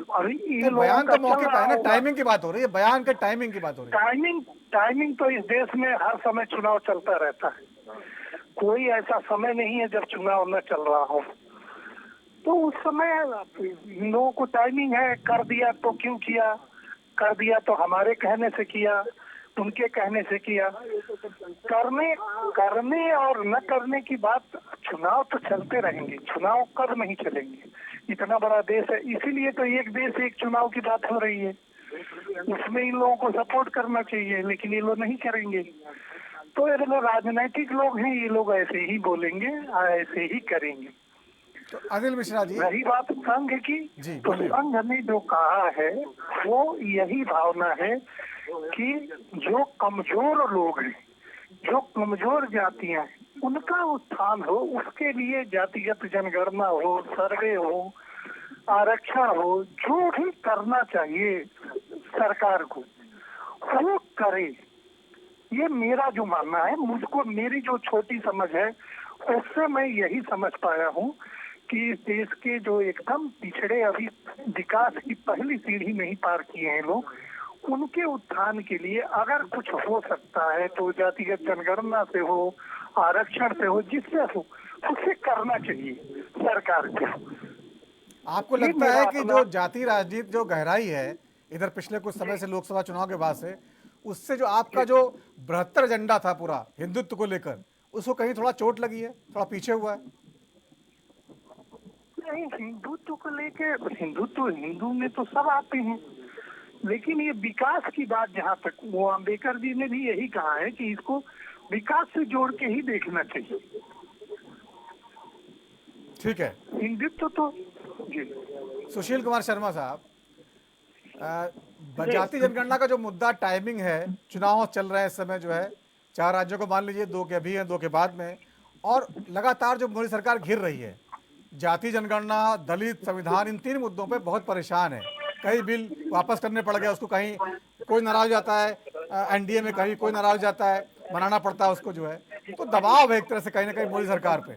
और ये बयान तो मौके पर है ना, टाइमिंग की बात हो रही है, बयान के टाइमिंग की बात हो रही है। टाइमिंग तो इस देश में हर समय चुनाव चलता रहता है, कोई ऐसा समय नहीं है जब चुनाव न चल रहा हो। तो उस समय इन लोगों को टाइमिंग है, कर दिया तो क्यों किया, कर दिया तो हमारे कहने से किया, उनके कहने से किया। करने और न करने की बात, चुनाव तो चलते रहेंगे, चुनाव कब नहीं चलेंगे। इतना बड़ा देश है, इसीलिए तो एक देश एक चुनाव की बात हो रही है, उसमें इन लोगों को सपोर्ट करना चाहिए, लेकिन ये लोग नहीं करेंगे। तो ये लोग राजनीतिक लोग हैं, ये लोग ऐसे ही बोलेंगे, ऐसे ही करेंगे। तो अनिल मिश्रा जी, रही बात संघ की, तो संघ ने जो कहा है वो यही भावना है कि जो कमजोर लोग हैं, जो कमजोर जातियां हैं, उनका उत्थान हो, उसके लिए जातिगत जनगणना हो, सर्वे हो, आरक्षण हो, जो भी करना चाहिए सरकार को वो करे। ये मेरा जो मानना है, मुझको मेरी जो छोटी समझ है उससे मैं यही समझ पाया हूँ कि इस देश के जो एकदम पिछड़े, अभी विकास की पहली सीढ़ी नहीं पार किए हैं लोग, उनके उत्थान के लिए अगर कुछ हो सकता है तो जातिगत जनगणना से हो, आरक्षण से हो, जिससे हो उसे करना चाहिए सरकार को। आपको लगता है कि जो जाति राजनीति जो गहराई है इधर पिछले कुछ समय से लोकसभा चुनाव के बाद से, उससे जो आपका जो बृहत्तर एजेंडा था पूरा हिंदुत्व को लेकर, उसको कहीं थोड़ा चोट लगी है, थोड़ा पीछे हुआ है? नहीं, हिंदुत्व को लेके, हिंदुत्व हिंदू में तो सब आते हैं, लेकिन ये विकास की बात जहाँ तक, वो अम्बेडकर जी ने भी यही कहा है कि इसको विकास से जोड़ के ही देखना चाहिए। ठीक है, हिंदुत्व तो जी। सुशील कुमार शर्मा साहब, जाति जनगणना का जो मुद्दा, टाइमिंग है, चुनाव चल रहे हैं इस समय, जो है 4 राज्यों को मान लीजिए, 2 के अभी हैं, 2 के बाद में, और लगातार जो मोदी सरकार घिर रही है, जाति जनगणना, दलित, संविधान, इन 3 मुद्दों पे बहुत परेशान है। कई बिल वापस करने पड़ गए उसको, कहीं कोई नाराज जाता है एनडीए में, कहीं कोई नाराज जाता है, मनाना पड़ता है उसको जो है। तो दबाव है एक तरह से कहीं ना कहीं मोदी सरकार पे।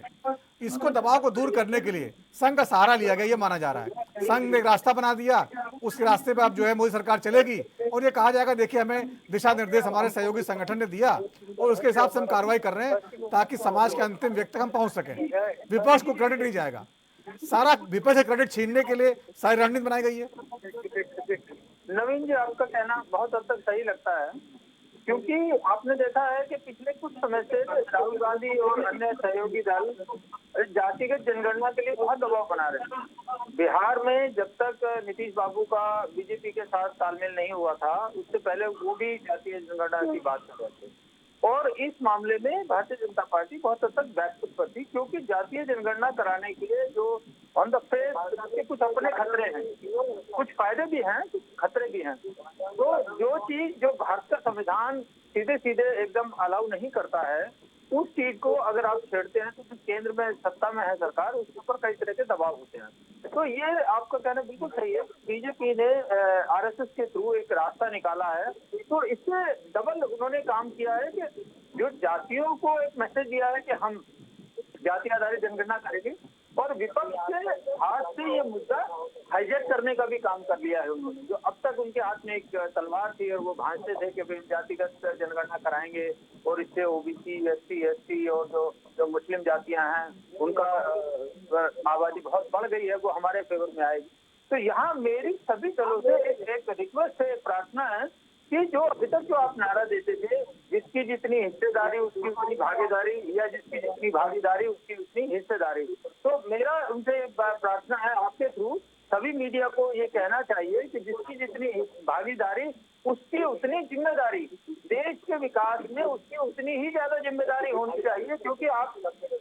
इसको दबाव को दूर करने के लिए संघ का सहारा लिया गया, ये माना जा रहा है। संघ ने एक रास्ता बना दिया, उस रास्ते पे अब जो है मोदी सरकार चलेगी, और ये कहा जाएगा देखिए हमें दिशा निर्देश हमारे सहयोगी संगठन ने दिया और उसके हिसाब से हम कार्रवाई कर रहे हैं ताकि समाज के अंतिम व्यक्ति तक हम पहुंच सकें। विपक्ष को क्रेडिट नहीं जाएगा, सारा विपक्ष से क्रेडिट छीनने के लिए सारी रणनीति बनाई गई है। नवीन जी, आपका कहना बहुत हद तक सही लगता है, क्योंकि आपने देखा है कि पिछले कुछ समय से राहुल गांधी और अन्य सहयोगी दल जातिगत जनगणना के लिए बहुत दबाव बना रहे हैं। बिहार में जब तक नीतीश बाबू का बीजेपी के साथ तालमेल नहीं हुआ था, उससे पहले वो भी जातीय जनगणना की बात कर रहे थे, और इस मामले में भारतीय जनता पार्टी बहुत हद तक बैकफुट पर थी, क्योंकि जातीय जनगणना कराने के लिए जो ऑन द फेस के कुछ अपने खतरे हैं, कुछ फायदे भी हैं, कुछ खतरे भी हैं। तो जो चीज जो भारत का संविधान सीधे सीधे एकदम अलाउ नहीं करता है, उस चीज को अगर आप छेड़ते हैं तो केंद्र में सत्ता में है सरकार, उसके ऊपर कई तरह के दबाव होते हैं। तो ये आपका कहना बिल्कुल सही है। बीजेपी ने आरएसएस के थ्रू एक रास्ता निकाला है, तो इससे डबल उन्होंने काम किया है कि जो जातियों को एक मैसेज दिया है कि हम जाति आधारित जनगणना करेंगे, और विपक्ष के हाथ से ये मुद्दा हाईजैक करने का भी काम कर लिया है उन्होंने। जो अब तक उनके हाथ में एक तलवार थी और वो भांजते थे कि भाई जातिगत जनगणना कराएंगे और इससे ओबीसी, एसटी, एसटी और जो मुस्लिम जातियां हैं उनका आबादी बहुत बढ़ गई है, वो हमारे फेवर में आएगी। तो यहाँ मेरी सभी दलों से एक रिक्वेस्ट है, प्रार्थना है कि जो अभी तक जो आप नारा देते थे, जिसकी जितनी हिस्सेदारी उसकी उतनी भागीदारी, या जिसकी जितनी भागीदारी उसकी उतनी हिस्सेदारी, तो मेरा उनसे प्रार्थना है आपके थ्रू सभी मीडिया को ये कहना चाहिए कि जिसकी जितनी भागीदारी उसकी उतनी जिम्मेदारी, देश के विकास में उसकी उतनी ही ज्यादा जिम्मेदारी होनी चाहिए, क्योंकि आप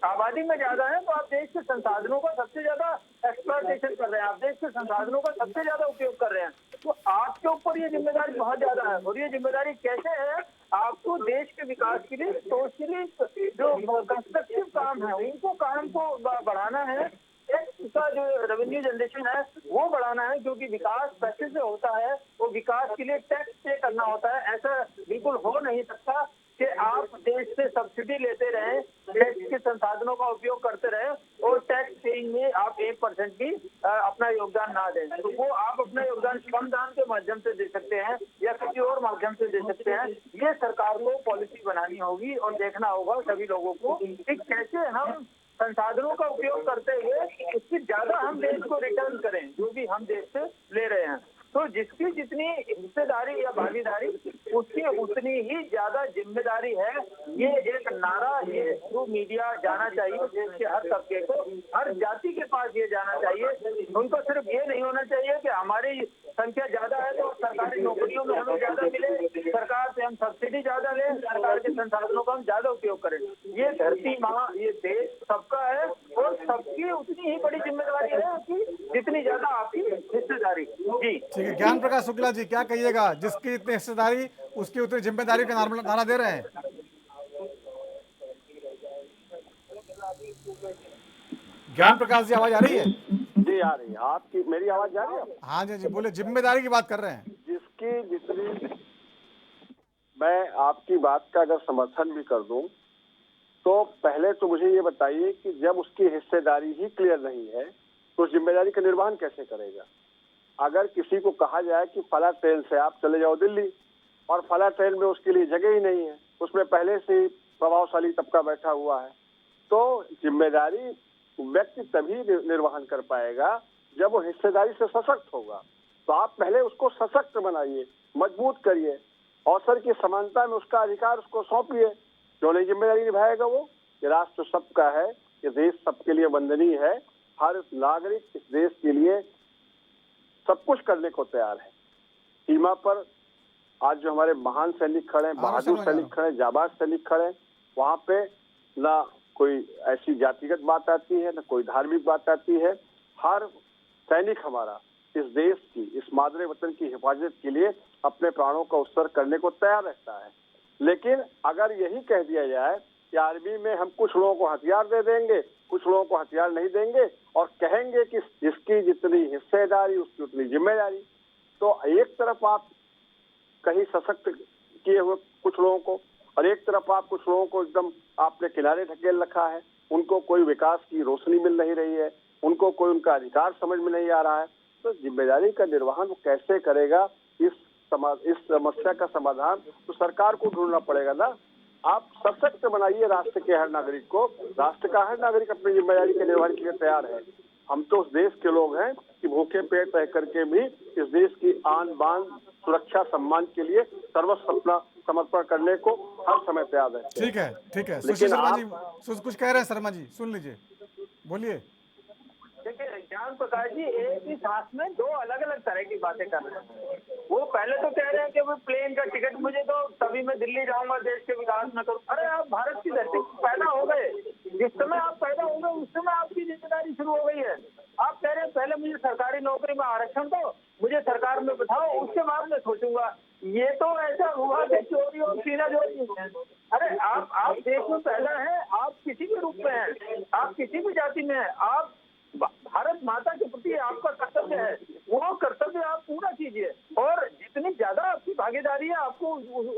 आबादी में ज्यादा है तो आप देश के संसाधनों का सबसे ज्यादा एक्सप्लॉयटेशन कर रहे हैं, आप देश के संसाधनों का सबसे ज्यादा उपयोग कर रहे हैं, तो आपके ऊपर ये जिम्मेदारी बहुत ज्यादा है। और ये जिम्मेदारी कैसे है? आपको देश के विकास के लिए सोशली जो कंस्ट्रक्टिव काम है उनको काम को बढ़ाना है, टैक्स का जो रेवेन्यू जनरेशन है वो बढ़ाना है, क्योंकि विकास पैसे से होता है, वो विकास के लिए टैक्स पे करना होता है। ऐसा बिल्कुल हो नहीं सकता कि आप देश से सब्सिडी लेते रहें, टैक्स के संसाधनों का उपयोग करते रहें और टैक्स पेइंग में आप 1% भी अपना योगदान ना दें। तो वो आप अपना योगदान श्रमदान के माध्यम से दे सकते हैं या किसी और माध्यम से दे सकते हैं। ये सरकार को पॉलिसी बनानी होगी और देखना होगा सभी लोगों को कि कैसे हम संसाधनों का उपयोग करते हुए उससे ज्यादा हम देश को रिटर्न करें जो भी हम देश से ले रहे हैं। तो जिसकी जितनी हिस्सेदारी या भागीदारी उसकी उतनी ही ज्यादा जिम्मेदारी है। ये एक नारा ये थ्रू मीडिया जाना चाहिए, देश के हर तबके को, हर जाति के पास ये जाना चाहिए। उनको सिर्फ ये नहीं होना चाहिए कि हमारी संख्या ज्यादा है तो सरकारी नौकरियों में हमें ज्यादा मिले, सरकार से हम सब्सिडी ज्यादा लें, सरकार के संसाधनों का हम ज्यादा उपयोग करें। ये धरती माँ, ये देश सबका है और सबकी उतनी ही बड़ी जिम्मेदारी है कि जितनी ज्यादा आपकी हिस्सेदारी। जी ठीक है, ज्ञान प्रकाश शुक्ला जी क्या कहिएगा, जिसकी इतनी हिस्सेदारी उसकी उतनी जिम्मेदारी का नारा दे रहे हैं? ज्ञान प्रकाश जी आवाज आ रही है? जी आ रही है। आपकी मेरी आवाज आ रही है? हाँ जी जी बोले, जिम्मेदारी की बात कर रहे हैं। जिसकी जितनी मैं आपकी बात का अगर समर्थन भी कर दूं, तो पहले तो मुझे ये बताइए कि जब उसकी हिस्सेदारी ही क्लियर नहीं है तो उस जिम्मेदारी का निर्वहन कैसे करेगा? अगर किसी को कहा जाए कि फला ट्रेन से आप चले जाओ दिल्ली, और फला ट्रेन में उसके लिए जगह ही नहीं है, उसमें पहले से ही प्रभावशाली तबका बैठा हुआ है, तो जिम्मेदारी व्यक्ति तभी निर्वहन कर पाएगा जब वो हिस्सेदारी से सशक्त होगा। तो आप पहले उसको सशक्त बनाइए, मजबूत करिए, अवसर की समानता में उसका अधिकार उसको सौंपिए। जो नहीं जिम्मेदारी निभाएगा वो, ये राष्ट्र सबका है, ये देश सबके लिए वंदनीय है, हर नागरिक इस देश के लिए सब कुछ करने को तैयार है। सीमा पर आज जो हमारे महान सैनिक खड़े हैं, बहादुर सैनिक खड़े हैं, जाबाज सैनिक खड़े हैं, वहाँ पे ना कोई ऐसी जातिगत बात आती है, ना कोई धार्मिक बात आती है। हर सैनिक हमारा इस देश की, इस मादरे वतन की हिफाजत के लिए अपने प्राणों का उत्सर्ग करने को तैयार रहता है। लेकिन अगर यही कह दिया जाए कि आर्मी में हम कुछ लोगों को हथियार दे देंगे, कुछ लोगों को हथियार नहीं देंगे, और कहेंगे कि जिसकी जितनी हिस्सेदारी उसकी उतनी जिम्मेदारी, तो एक तरफ आप कहीं सशक्त किए हुए कुछ लोगों को, और एक तरफ आप कुछ लोगों को एकदम आपने किनारे ढकेल रखा है, उनको कोई विकास की रोशनी मिल नहीं रही है, उनको कोई उनका अधिकार समझ में नहीं आ रहा है, तो जिम्मेदारी का निर्वहन वो कैसे करेगा? इस समस्या का समाधान तो सरकार को ढूंढना पड़ेगा ना। आप सशक्त बनाइए राष्ट्र के हर नागरिक को, राष्ट्र का हर नागरिक अपनी जिम्मेदारी के निर्वहन के लिए तैयार है। हम तो उस देश के लोग हैं कि भूखे पेट रह करके भी इस देश की आन बान सुरक्षा सम्मान के लिए सर्वस्व अपना समर्पण करने को हर समय तैयार है। ठीक है, ठीक है। सुशील शर्मा जी कुछ कह रहे हैं, शर्मा जी सुन लीजिए, बोलिए। देखिए ज्ञान प्रकाश जी एक ही सांस में दो अलग अलग तरह की बातें कर रहे हैं। वो पहले तो कह रहे हैं कि वो प्लेन का टिकट मुझे दो, तभी मैं दिल्ली जाऊंगा, देश के विकास में करूँ। अरे आप भारत की धरती पैदा हो गए, जिस समय आप पैदा हो गए उस समय आपकी जिम्मेदारी शुरू हो गई है। आप कह रहे हैं पहले मुझे सरकारी नौकरी में आरक्षण दो, मुझे सरकार में बिठाओ, उसके बाद मैं सोचूंगा। ये तो ऐसा हुआ कि चोरी और सीना चोरी। अरे आप देश में पैदा है, आप किसी भी रूप में है, आप किसी भी जाति में है, आप भारत माता के प्रति आपका कर्तव्य है, वो कर्तव्य आप पूरा कीजिए। और जितनी ज्यादा आपकी भागीदारी है आपको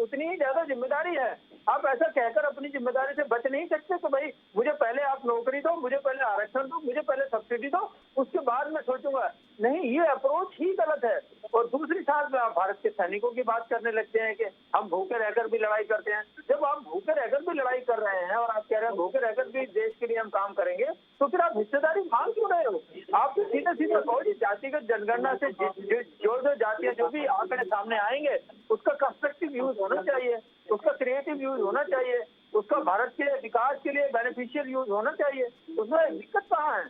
उतनी ही ज्यादा जिम्मेदारी है। आप ऐसा कहकर अपनी जिम्मेदारी से बच नहीं सकते तो भाई मुझे पहले आप नौकरी दो, मुझे पहले आरक्षण दो, मुझे पहले सब्सिडी दो, उसके बाद मैं सोचूंगा। नहीं, ये अप्रोच ही गलत है। और दूसरी साथ में आप भारत के सैनिकों की बात करने लगते हैं कि हम भूखे रहकर भी लड़ाई करते हैं। जब आप भूखे रहकर भी लड़ाई कर रहे हैं और आप कह रहे हैं भूखे रहकर भी देश के लिए हम काम करेंगे, तो फिर आप हिस्सेदारी मांग क्यों रहे हो? आप तो सीधे सीधे कहो जी जातिगत जनगणना से जो जातियां जो भी आंकड़े सामने आएंगे उसका कंस्ट्रक्टिव यूज होना चाहिए, उसका क्रिएटिव यूज होना चाहिए, उसका भारत के विकास के लिए बेनिफिशियल यूज होना चाहिए। उसमें दिक्कत कहाँ है,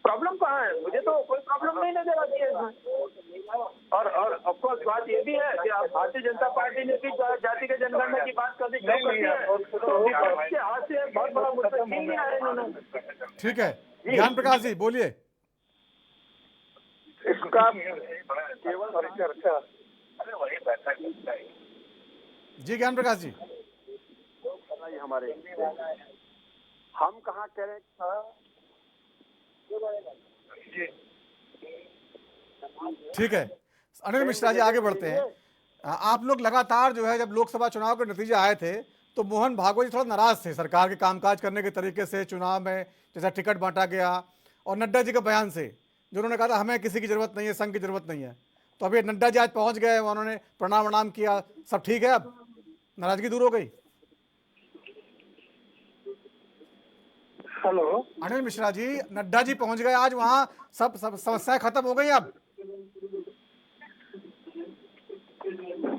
प्रॉब्लम कहाँ है? मुझे तो कोई प्रॉब्लम नहीं नजर आती है इसमें। और ऑफकोर्स बात ये भी है कि आप भारतीय जनता पार्टी ने भी जातिगत जनगणना की बात करनी शुरू कर दी है, तो उसके हाथ से बहुत बड़ा मुद्दा छीन लिया है इन्होंने। ठीक है, ज्ञान प्रकाश जी बोलिए। इसका केवल चर्चा जी ज्ञान प्रकाश जी हमारे हम कहाँ करें ठीक है। अनिल मिश्रा जी आगे बढ़ते हैं। आप लोग लगातार जो है जब लोकसभा चुनाव के नतीजे आए थे तो मोहन भागवत जी थोड़ा नाराज थे सरकार के कामकाज करने के तरीके से, चुनाव में जैसा टिकट बांटा गया, और नड्डा जी के बयान से जो उन्होंने कहा था हमें किसी की जरूरत नहीं है, संघ की जरूरत नहीं है। तो अभी नड्डा जी आज पहुंच गए, उन्होंने प्रणाम किया, सब ठीक है, अब नाराजगी दूर हो गई। हेलो अनिल मिश्रा जी, नड्डा जी पहुंच गए आज वहां, सब समस्याएं खत्म हो गई। अब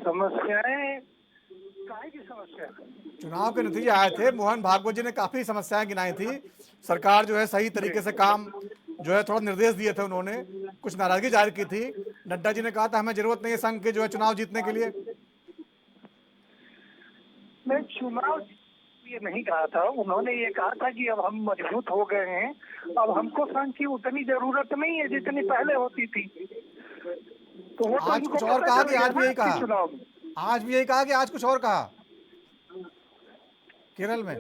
समस्याएं काहे की समस्या? चुनाव के नतीजे आए थे, मोहन भागवत जी ने काफी समस्याएं गिनाई थी, सरकार जो है सही तरीके से काम जो है थोड़ा निर्देश दिए थे, उन्होंने कुछ नाराजगी जाहिर की थी। नड्डा जी ने कहा था हमें जरूरत नहीं है संघ के जो है चुनाव जीतने के लिए। मैं चुनाव ये नहीं कहा था, उन्होंने ये कहा था कि अब हम मजबूत हो गए हैं, अब हमको संघ की उतनी जरूरत नहीं है जितनी पहले होती थी। तो वो आज कुछ और कहा कि आज भी यही कहा, आज भी यही कहा कि आज कुछ और कहा केरल में।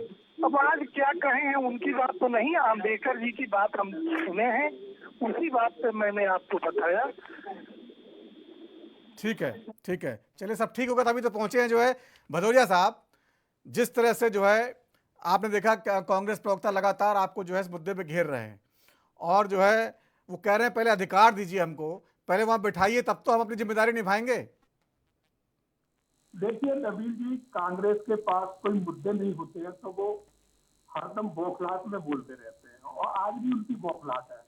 अब आज क्या कहे हैं, उनकी बात तो नहीं, अम्बेडकर जी की बात हम सुने हैं, उसी बात पे मैंने आपको बताया। ठीक है, ठीक है, चलिए सब ठीक होगा, तभी तो पहुंचे हैं जो है भदौरिया साहब। जिस तरह से जो है आपने देखा कांग्रेस प्रवक्ता लगातार आपको जो है इस मुद्दे पे घेर रहे हैं और जो है वो कह रहे हैं पहले अधिकार दीजिए हमको, पहले वहां बिठाइए तब तो हम अपनी जिम्मेदारी निभाएंगे। देखिए नवीन जी, कांग्रेस के पास कोई मुद्दे नहीं होते हैं तो वो हरदम बौखलाहट में बोलते रहते हैं, और आज भी उनकी बौखलाहट है।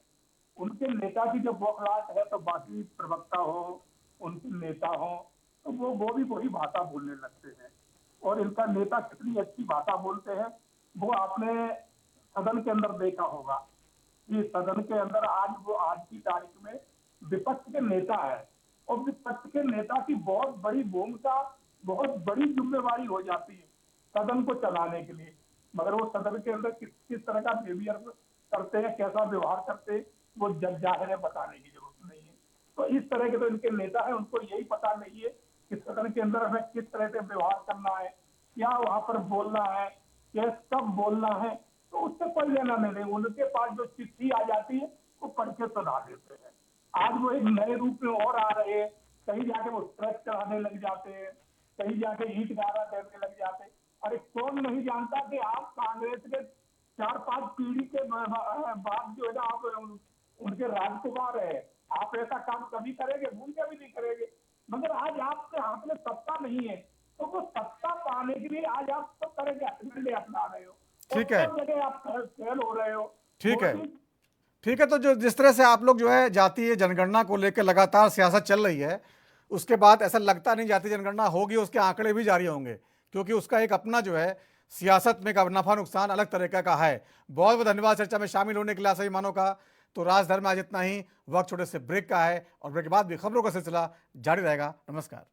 उनके नेता की जब बौखलाहट है तो बाकी प्रवक्ता हो, उनके नेता हो, तो वो भी वही भाषा बोलने लगते हैं। और इनका नेता कितनी अच्छी भाषा बोलते हैं वो आपने सदन के अंदर देखा होगा कि सदन के अंदर आज की तारीख में विपक्ष के नेता है, और विपक्ष के नेता की बहुत बड़ी भूमिका, बहुत बड़ी जिम्मेवारी हो जाती है सदन को चलाने के लिए। मगर वो सदन के अंदर किस तरह का बिहेवियर करते हैं, कैसा व्यवहार करते हैं, वो जग जाहिर है बताने की जरूरत नहीं है। तो इस तरह के तो इनके नेता है, उनको यही पता नहीं है कि सदन के अंदर हमें किस तरह से व्यवहार करना है, क्या वहां पर बोलना है, क्या कब बोलना है, तो उससे कोई लेना नहीं। उनके पास जो चिट्ठी आ जाती है वो पढ़ के सुना देते हैं। आज वो एक नए रूप में और आ रहे हैं, कहीं जाके वो ट्रक चढ़ाने लग जाते हैं, कहीं जाके ईंट गारा देने लग जाते हैं। अरे कौन नहीं जानता कि आप कांग्रेस के 4-5 पीढ़ी के बाद जो है ना आप उनके राजकुमार है, आप ऐसा काम कभी करेंगे? भूल के भी नहीं करेंगे। मगर आज आपके हाथ में सत्ता नहीं है, तो वो सत्ता पाने के लिए आज आप सब तरह के हथकंडे अपना रहे हो, ठीक है, सब जगह आप फेल हो रहे हो। ठीक है, ठीक है। तो जो जिस तरह से आप लोग जो है जातीय जनगणना को लेकर लगातार सियासत चल रही है, उसके बाद ऐसा लगता नहीं जातीय जनगणना होगी, उसके आंकड़े भी जारी होंगे, क्योंकि उसका एक अपना जो है सियासत में का नफा नुकसान अलग तरीके का है। बहुत बहुत धन्यवाद चर्चा में शामिल होने के लिए सभी मानों का। तो राजधर्म में आज इतना ही, वक्त छोटे से ब्रेक का है और ब्रेक के बाद भी खबरों का सिलसिला जारी रहेगा। नमस्कार।